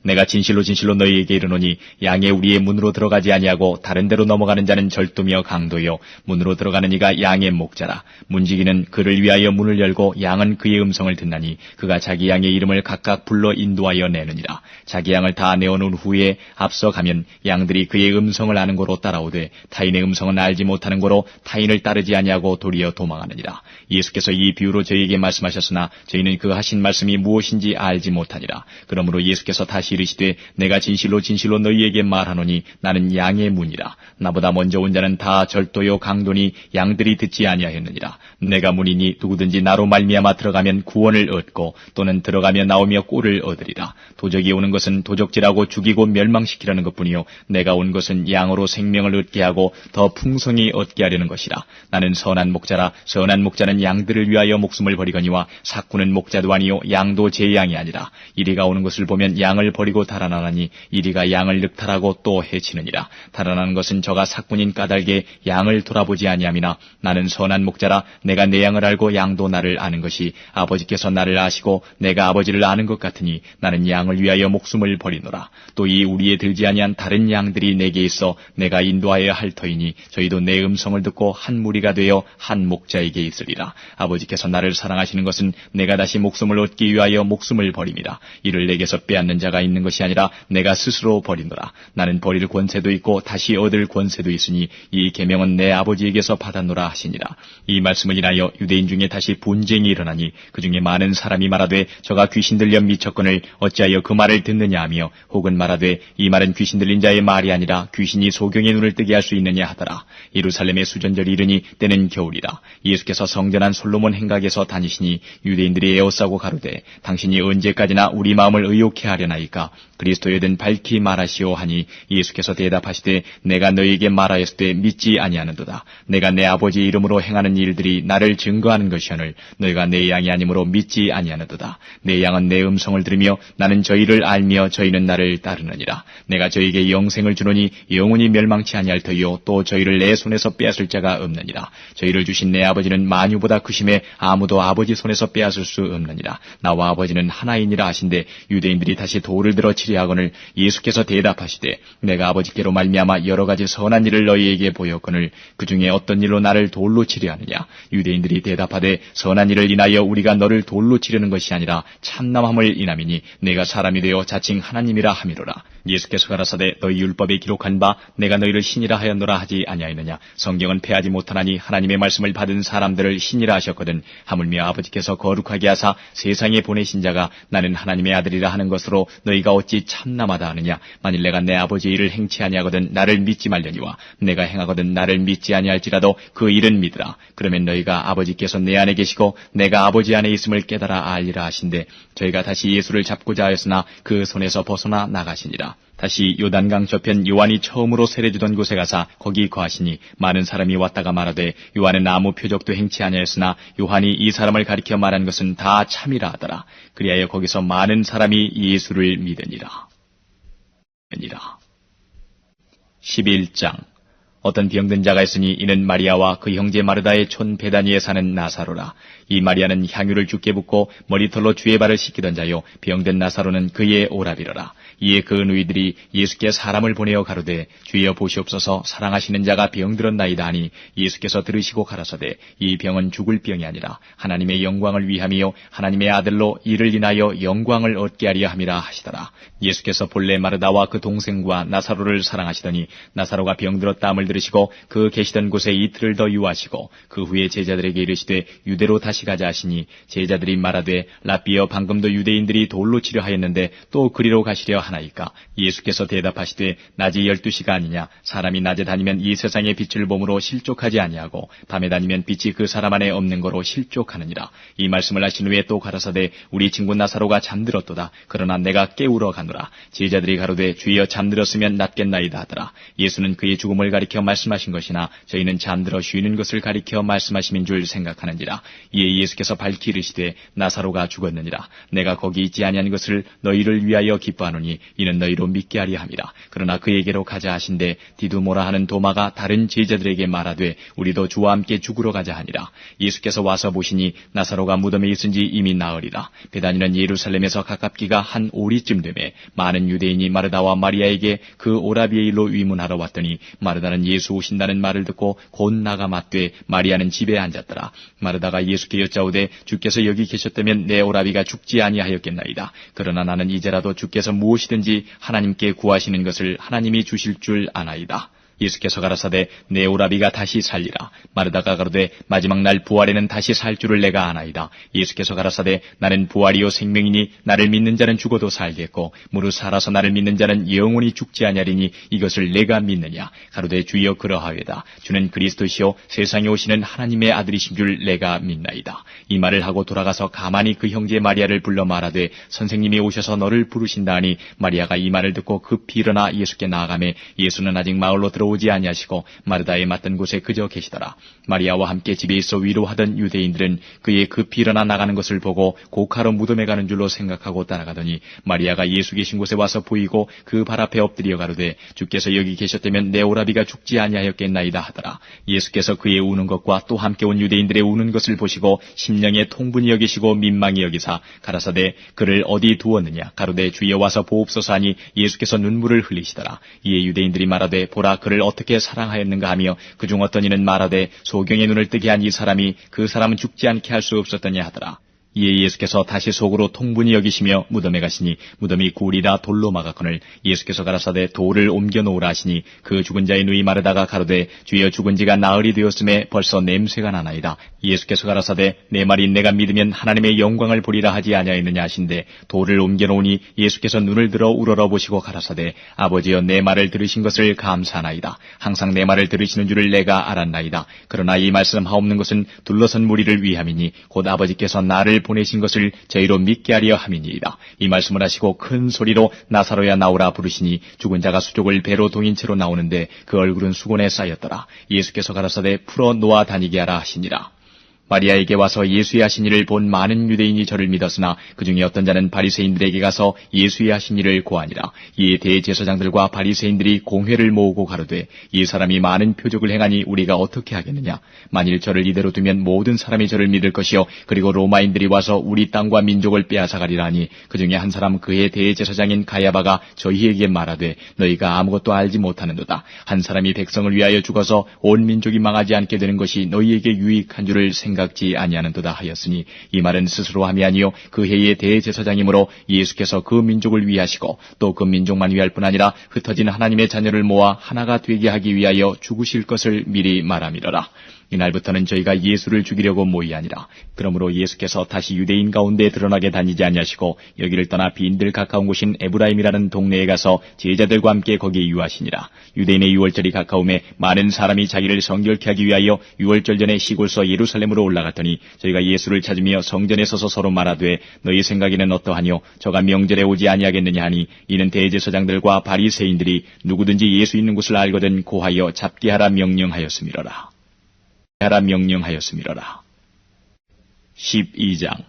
Speaker 2: 내가 진실로 진실로 너희에게 이르노니 양의 우리의 문으로 들어가지 아니하고 다른 데로 넘어가는 자는 절도며 강도요 문으로 들어가는 이가 양의 목자라. 문지기는 그를 위하여 문을 열고 양은 그의 음성을 듣나니 그가 자기 양의 이름을 각각 불러 인도하여 내느니라. 자기 양을 다 내어놓은 후에 앞서 가면 양들이 그의 음성을 아는 고로 따라오되 타인의 음성은 알지 못하는 고로 타인을 따르지 아니하고 도리어 도망하느니라. 예수께서 이 비유로 저희에게 말씀하셨으나 저희는 그 하신 말씀이 무엇인지 알지 못하니라. 그러므로 예수께서 다시 이르시되 내가 진실로 진실로 너희에게 말하노니 나는 양의 문이라. 나보다 먼저 온 자는 다 절도요 강도니 양들이 듣지 아니하였느니라. 내가 문이니 누구든지 나로 말미암아 들어가면 구원을 얻고 또는 들어가며 나오며 꼴을 얻으리라. 도적이 오는 것은 도적질하고 죽이고 멸망시키려는 것뿐이요 내가 온 것은 양으로 생명을 얻게 하고 더 풍성히 얻게 하려는 것이라. 나는 선한 목자라. 선한 목자는 양들을 위하여 목숨을 버리거니와 삭구는 목자도 아니요 양도 제 양이 아니라. 이리가 오는 것을 보면 양을 버리고 달아나나니 이리가 양을 늑탈하고 또 해치느니라. 달아나는 것은 저가 삭군인 까닭에 양을 돌아보지 아니함이나 나는 선한 목자라. 내가 내 양을 알고 양도 나를 아는 것이 아버지께서 나를 아시고 내가 아버지를 아는 것 같으니 나는 양을 위하여 목숨을 버리노라. 또 이 우리에 들지 아니한 다른 양들이 내게 있어 내가 인도하여야 할 터이니 저희도 내 음성을 듣고 한 무리가 되어 한 목자에게 있으리라. 아버지께서 나를 사랑하시는 것은 내가 다시 목숨을 얻기 위하여 목숨을 버림이라. 이를 내게서 빼앗는 자가 있는 것이 아니라 내가 스스로 버리노라. 나는 버릴 권세도 있고 다시 얻을 권세도 있으니 이 계명은 내 아버지에게서 받았노라 하시니라. 이 말씀을 인하여 유대인 중에 다시 분쟁이 일어나니 그 중에 많은 사람이 말하되 저가 귀신 들려 미쳤거늘 어찌하여 그 말을 듣느냐 하며 혹은 말하되 이 말은 귀신 들린 자의 말이 아니라 귀신이 소경의 눈을 뜨게 할 수 있느냐 하더라. 예루살렘의 수전절이 이르니 때는 겨울이라. 예수께서 성전한 솔로몬 행각에서 다니시니 유대인들이 에워싸고 가로되 당신이 언제까지나 우리 마음을 의욕해 하려나이까. 그리스도여든 밝히 말하시오 하니 예수께서 대답하시되 내가 너희에게 말하였을 때 믿지 아니하는도다. 내가 내 아버지의 이름으로 행하는 일들이 나를 증거하는 것이오늘 너희가 내 양이 아니므로 믿지 아니하는도다. 내 양은 내 음성을 들으며 나는 저희를 알며 저희는 나를 따르느니라. 내가 저희에게 영생을 주노니 영원히 멸망치 아니할 터이요 또 저희를 내 손에서 빼앗을 자가 없느니라. 저희를 주신 내 아버지는 만유보다 크심에 아무도 아버지 손에서 빼앗을 수 없느니라. 나와 아버지는 하나이니라 하신데 유대인들이 다시 돌을 들어 치리하거늘 예수께서 대답하시되 내가 아버지께로 말미암아 여러 가지 선한 일을 너희에게 보였거늘 그 중에 어떤 일로 나를 돌로 치려하느냐. 유대인들이 대답하되 선한 일을 인하여 우리가 너를 돌로 치려는 것이 아니라 참남함을 인함이니 내가 사람이 되어 자칭 하나님이라 함이로라. 예수께서 가라사대 너희 율법에 기록한 바 내가 너희를 신이라 하였노라 하지 아니하였느냐. 성경은 패하지 못하나니 하나님의 말씀을 받은 사람들을 신이라 하셨거든. 하물며 아버지께서 거룩하게 하사 세상에 보내신 자가 나는 하나님의 아들이라 하는 것으로 너희가 너희가 어찌 참남하다 하느냐? 만일 내가 내 아버지의 일을 행치 아니하거든 나를 믿지 말려니와 내가 행하거든 나를 믿지 아니할지라도 그 일은 믿으라. 그러면 너희가 아버지께서 내 안에 계시고 내가 아버지 안에 있음을 깨달아 알리라 하신대 저희가 다시 예수를 잡고자 하였으나 그 손에서 벗어나 나가시니라. 다시 요단강 저편 요한이 처음으로 세례주던 곳에 가사 거기 거하시니 많은 사람이 왔다가 말하되 요한은 아무 표적도 행치 아니하였으나 요한이 이 사람을 가리켜 말한 것은 다 참이라 하더라. 그리하여 거기서 많은 사람이 예수를 믿으니라. 11장 어떤 병든 자가 있으니 이는 마리아와 그 형제 마르다의 촌 베다니에 사는 나사로라. 이 마리아는 향유를 주께 붓고 머리털로 주의 발을 씻기던 자요 병든 나사로는 그의 오라비러라. 이에 그 누이들이 예수께 사람을 보내어 가로되 주여 보시옵소서 사랑하시는 자가 병들었나이다 하니 예수께서 들으시고 가라사대 이 병은 죽을 병이 아니라 하나님의 영광을 위함이요 하나님의 아들로 이를 인하여 영광을 얻게 하려 함이라 하시더라. 예수께서 본래 마르다와 그 동생과 나사로를 사랑하시더니 나사로가 병들었다 함을 들으시고 그 계시던 곳에 이틀을 더 유하시고 그 후에 제자들에게 이르시되 유대로 다시 가자 하시니 제자들이 말하되 랍비여 방금도 유대인들이 돌로 치려 하였는데 또 그리로 가시려 하나이까? 예수께서 대답하시되 낮이 12시가 아니냐? 사람이 낮에 다니면 이 세상의 빛을 보므로 실족하지 아니하고 밤에 다니면 빛이 그 사람 안에 없는 거로 실족하느니라. 이 말씀을 하신 후에 또 가라사대 우리 친구 나사로가 잠들었도다. 그러나 내가 깨우러 가노라. 제자들이 가로되 주여 잠들었으면 낫겠나이다 하더라. 예수는 그의 죽음을 가리켜 말씀하신 것이나 저희는 잠들어 쉬는 것을 가리켜 말씀하심인 줄 생각하는지라. 이에 예수께서 밝히 이르시되 나사로가 죽었느니라. 내가 거기 있지 아니한 것을 너희를 위하여 기뻐하노니 이는 너희로 믿게 하려 함이라. 그러나 그에게로 가자 하신대 디두모라 하는 도마가 다른 제자들에게 말하되 우리도 주와 함께 죽으러 가자 하니라. 예수께서 와서 보시니 나사로가 무덤에 있은지 이미 나으리라. 베다니는 예루살렘에서 가깝기가 한 오리쯤 되매 많은 유대인이 마르다와 마리아에게 그 오라비의 일로 위문하러 왔더니 마르다는 예수 오신다는 말을 듣고 곧 나가 맞되 마리아는 집에 앉았더라. 마르다가 예수께 여짜오되 주께서 여기 계셨다면 내 오라비가 죽지 아니하였겠나이다. 그러나 나는 이제라도 주께서 무엇이든지 하나님께 구하시는 것을 하나님이 주실 줄 아나이다. 예수께서 가라사대 내 오라비가 다시 살리라. 마르다가 가로되 마지막 날 부활에는 다시 살 줄을 내가 아나이다. 예수께서 가라사대 나는 부활이요 생명이니 나를 믿는 자는 죽어도 살겠고 무릇 살아서 나를 믿는 자는 영원히 죽지 아니하리니 이것을 내가 믿느냐. 가로되 주여 그러하외다. 주는 그리스도시요 세상에 오시는 하나님의 아들이신 줄 내가 믿나이다. 이 말을 하고 돌아가서 가만히 그 형제 마리아를 불러 말하되 선생님이 오셔서 너를 부르신다 하니 마리아가 이 말을 듣고 급히 일어나 예수께 나아가매 예수는 아직 마을로 들어오지 아니하시고 마르다에 맞던 곳에 그저 계시더라. 마리아와 함께 집에 있어 위로하던 유대인들은 그의 급히 일어나 나가는 것을 보고 고카로 무덤에 가는 줄로 생각하고 따라가더니 마리아가 예수 계신 곳에 와서 보이고 그 발 앞에 엎드려 가로되 주께서 여기 계셨다면 내 오라비가 죽지 아니하였겠나이다 하더라. 예수께서 그의 우는 것과 또 함께 온 유대인들의 우는 것을 보시고 심령에 통분히 여기시고 민망히 여기사 가라사대 그를 어디 두었느냐. 가로되 주여 와서 보옵소서 하니 예수께서 눈물을 흘리시더라. 이에 유대인들이 말하되 보라 그를 어떻게 사랑하였는가 하며 그중 어떤 이는 말하되 소경의 눈을 뜨게 한 이 사람이 그 사람은 죽지 않게 할 수 없었더냐 하더라. 이에 예수께서 다시 속으로 통분히 여기시며 무덤에 가시니 무덤이 굴이라 돌로 막았거늘 예수께서 가라사대 돌을 옮겨 놓으라 하시니 그 죽은 자의 누이 마르다가 가로되 주여 죽은 지가 나흘이 되었음에 벌써 냄새가 나나이다. 예수께서 가라사대 내 말이 내가 믿으면 하나님의 영광을 보리라 하지 아니하였느냐 하신데 돌을 옮겨 놓으니 예수께서 눈을 들어 우러러 보시고 가라사대 아버지여 내 말을 들으신 것을 감사하나이다. 항상 내 말을 들으시는 줄을 내가 알았나이다. 그러나 이 말씀 하옵는 것은 둘러선 무리를 위함이니 곧 아버지께서 나를 보내신 것을 저희로 믿게 하려 함이니이다. 이 말씀을 하시고 큰 소리로 나사로야 나오라 부르시니 죽은 자가 수족을 배로 동인 채로 나오는데 그 얼굴은 수건에 쌓였더라. 예수께서 가라사대 풀어 놓아 다니게 하라 하시니라. 마리아에게 와서 예수의 하신 일을 본 많은 유대인이 저를 믿었으나 그중에 어떤 자는 바리새인들에게 가서 예수의 하신 일을 고하니라. 이에 대제사장들과 바리새인들이 공회를 모으고 가로되 이 사람이 많은 표적을 행하니 우리가 어떻게 하겠느냐. 만일 저를 이대로 두면 모든 사람이 저를 믿을 것이요 그리고 로마인들이 와서 우리 땅과 민족을 빼앗아가리라 하니 그중에 한 사람 그의 대제사장인 가야바가 저희에게 말하되 너희가 아무것도 알지 못하는도다. 한 사람이 백성을 위하여 죽어서 온 민족이 망하지 않게 되는 것이 너희에게 유익한 줄을 생각지 아니하는도다 하였으니 이 말은 스스로 함이 아니요 그 해의 대제사장이므로 예수께서 그 민족을 위하시고 또 그 민족만 위할 뿐 아니라 흩어진 하나님의 자녀를 모아 하나가 되게 하기 위하여 죽으실 것을 미리 말함이러라. 이날부터는 저희가 예수를 죽이려고 모이하니라. 그러므로 예수께서 다시 유대인 가운데 드러나게 다니지 아니하시고 여기를 떠나 빈들 가까운 곳인 에브라임이라는 동네에 가서 제자들과 함께 거기에 유하시니라. 유대인의 유월절이 가까움에 많은 사람이 자기를 성결케 하기 위하여 유월절 전에 시골서 예루살렘으로 올라갔더니 저희가 예수를 찾으며 성전에 서서 서로 말하되 너희 생각에는 어떠하뇨? 저가 명절에 오지 아니하겠느냐 하니 이는 대제사장들과 바리새인들이 누구든지 예수 있는 곳을 알거든 고하여 잡게 하라 명령하였음이로라. 12장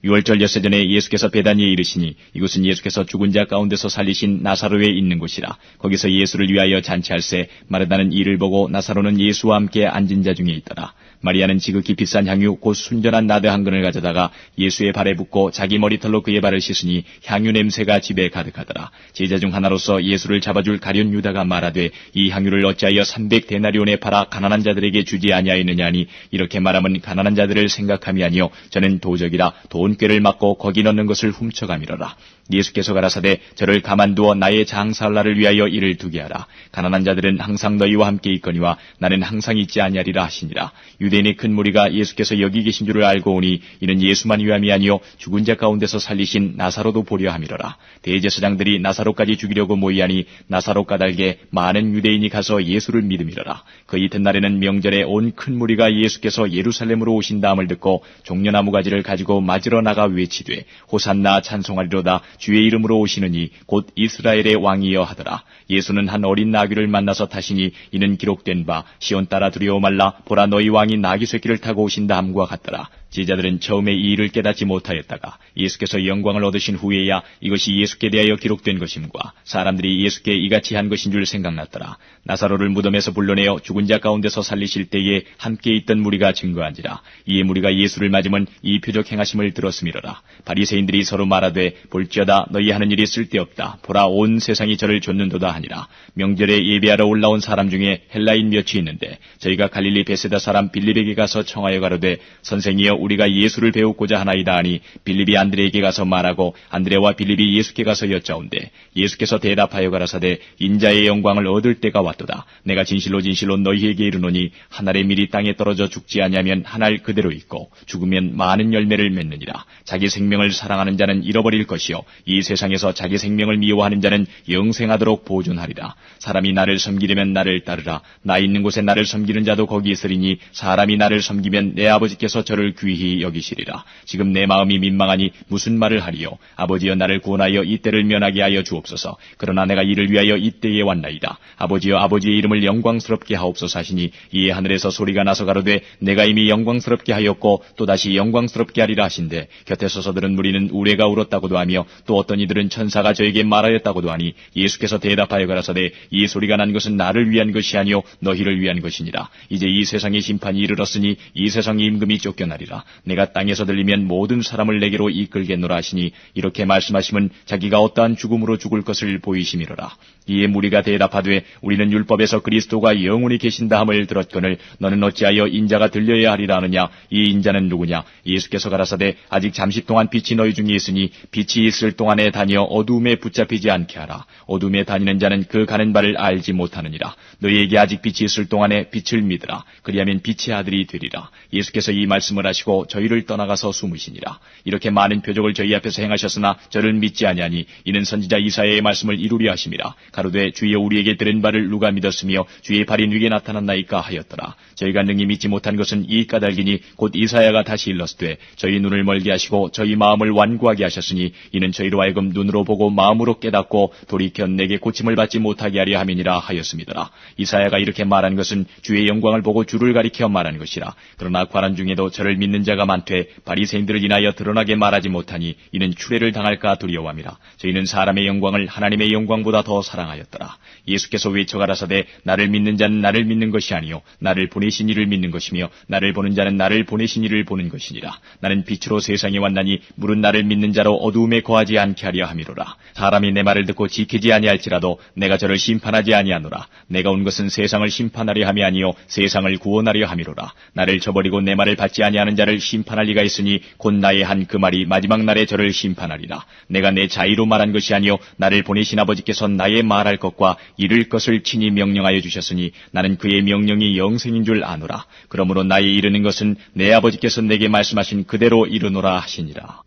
Speaker 2: 유월절 엿새 전에 예수께서 베다니에 이르시니 이곳은 예수께서 죽은 자 가운데서 살리신 나사로에 있는 곳이라. 거기서 예수를 위하여 잔치할새 마르다는 이를 보고 나사로는 예수와 함께 앉은 자 중에 있더라. 마리아는 지극히 비싼 향유 곧 순전한 나드 한 근을 가져다가 예수의 발에 붓고 자기 머리털로 그의 발을 씻으니 향유 냄새가 집에 가득하더라. 제자 중 하나로서 예수를 잡아줄 가룟 유다가 말하되 이 향유를 어찌하여 300데나리온에 팔아 가난한 자들에게 주지 아니하였느냐 하니 이렇게 말하면 가난한 자들을 생각함이 아니요 저는 도적이라 돈꾀를 맞고 거기 넣는 것을 훔쳐가미러라. 예수께서 가라사대 저를 가만두어 나의 장사할 날을 위하여 이를 두게 하라. 가난한 자들은 항상 너희와 함께 있거니와 나는 항상 있지 아니하리라 하시니라. 유대인의 큰 무리가 예수께서 여기 계신 줄을 알고 오니 이는 예수만 위함이 아니요 죽은 자 가운데서 살리신 나사로도 보려 함이로라. 대제사장들이 나사로까지 죽이려고 모이하니 나사로 까닭에 많은 유대인이 가서 예수를 믿음이로라. 그 이튿날에는 명절에 온 큰 무리가 예수께서 예루살렘으로 오신다함을 듣고 종려나무 가지를 가지고 맞으러 나가 외치되 호산나 찬송하리로다 주의 이름으로 오시느니 곧 이스라엘의 왕이여 하더라. 예수는 한 어린 나귀를 만나서 타시니 이는 기록된 바 시온 따라 두려워 말라 보라 너희 왕이 나귀 새끼를 타고 오신다 함과 같더라. 제자들은 처음에 이 일을 깨닫지 못하였다가 예수께서 영광을 얻으신 후에야 이것이 예수께 대하여 기록된 것임과 사람들이 예수께 이같이 한 것인 줄 생각났더라. 나사로를 무덤에서 불러내어 죽은 자 가운데서 살리실 때에 함께 있던 무리가 증거한지라. 이에 무리가 예수를 맞으면 이 표적 행하심을 들었음이로라. 바리새인들이 서로 말하되 볼지어다 너희 하는 일이 쓸데없다. 보라 온 세상이 저를 좇는도다 하니라. 명절에 예배하러 올라온 사람 중에 헬라인 몇이 있는데 저희가 갈릴리 베세다 사람 빌립에게 가서 청하여 가로되 선생이여 우리가 예수를 배우고자 하나이다 하니 빌립이 안드레에게 가서 말하고 안드레와 빌립이 예수께 가서 여짜온대 예수께서 대답하여 가라사대 인자의 영광을 얻을 때가 왔도다. 내가 진실로 진실로 너희에게 이르노니 한 알의 밀이 땅에 떨어져 죽지 아니하면 한 알 그대로 있고 죽으면 많은 열매를 맺느니라. 자기 생명을 사랑하는 자는 잃어버릴 것이요 이 세상에서 자기 생명을 미워하는 자는 영생하도록 보존하리라. 사람이 나를 섬기려면 나를 따르라. 나 있는 곳에 나를 섬기는 자도 거기 있으리니 사람이 나를 섬기면 내 아버지께서 저를 귀히 여기시리라. 지금 내 마음이 민망하니 무슨 말을 하리요. 아버지여 나를 구원하여 이때를 면하게 하여 주옵소서. 그러나 내가 이를 위하여 이때에 왔나이다. 아버지여 아버지의 이름을 영광스럽게 하옵소서 하시니 이에 하늘에서 소리가 나서 가로되 내가 이미 영광스럽게 하였고 또다시 영광스럽게 하리라 하신대 곁에 서서 들은 무리는 우레가 울었다고도 하며 또 어떤 이들은 천사가 저에게 말하였다고도 하니 예수께서 대답하여 가라사대 이 소리가 난 것은 나를 위한 것이 아니요 너희를 위한 것이니라. 이제 이 세상의 심판이 이르렀으니 이 세상의 임금이 쫓겨나리라. 내가 땅에서 들리면 모든 사람을 내게로 이끌겠노라 하시니 이렇게 말씀하시면 자기가 어떠한 죽음으로 죽을 것을 보이심이로라. 이에 무리가 대답하되 우리는 율법에서 그리스도가 영원히 계신다 함을 들었거늘 너는 어찌하여 인자가 들려야 하리라 하느냐. 이 인자는 누구냐. 예수께서 가라사대 아직 잠시 동안 빛이 너희 중에 있으니 빛이 있을 동안에 다니어 어두움에 붙잡히지 않게 하라. 어두움에 다니는 자는 그 가는 바를 알지 못하느니라. 너희에게 아직 빛이 있을 동안에 빛을 믿으라. 그리하면 빛의 아들이 되리라. 예수께서 이 말씀을 하시고 저희를 떠나가서 숨으시니라. 이렇게 많은 표적을 저희 앞에서 행하셨으나 저를 믿지 아니하니 이는 선지자 이사야의 말씀을 이루려 하심이라. 가로되 주여 우리에게 들은 바를 누가 믿었으며 주의 발이 누게 나타났나이까 하였더라. 저희가 능히 믿지 못한 것은 이 까닭이니 곧 이사야가 다시 일렀으되 저희 눈을 멀게 하시고 저희 마음을 완고하게 하셨으니 이는 저희로 하여금 눈으로 보고 마음으로 깨닫고 돌이켜 내게 고침을 받지 못하게 하려 함이니라 하였음이더라. 이사야가 이렇게 말한 것은 주의 영광을 보고 주를 가리켜 말한 것이라. 그러나 관원 중에도 저를 믿는 자가 많되 바리새인들을 인하여 드러나게 말하지 못하니 이는 추례를 당할까 두려워함이라. 저희는 사람의 영광을 하나님의 영광보다 더 사랑하였더라. 예수께서 외쳐 가라사대 나를 믿는 자는 나를 믿는 것이 아니요 나를 보내신 이를 믿는 것이며 나를 보는 자는 나를 보내신 이를 보는 것이니라. 나는 빛으로 세상에 왔나니 물은 나를 믿는 자로 어두움에 거하지 않게 하려 함이로라. 사람이 내 말을 듣고 지키지 아니할지라도 내가 저를 심판하지 아니하노라. 내가 온 것은 세상을 심판하려 함이 아니요 세상을 구원하려 함이로라. 나를 저버리고 내 말을 받지 아니하는 자는 자를 심판할 리가 있으니 곧 나의 한 그 말이 마지막 날에 저를 심판하리라. 내가 내 자의로 말한 것이 아니요 나를 보내신 아버지께서 나의 말할 것과 이룰 것을 친히 명령하여 주셨으니 나는 그의 명령이 영생인 줄 아노라. 그러므로 나의 이르는 것은 내 아버지께서 내게 말씀하신 그대로 이루노라 하시니라.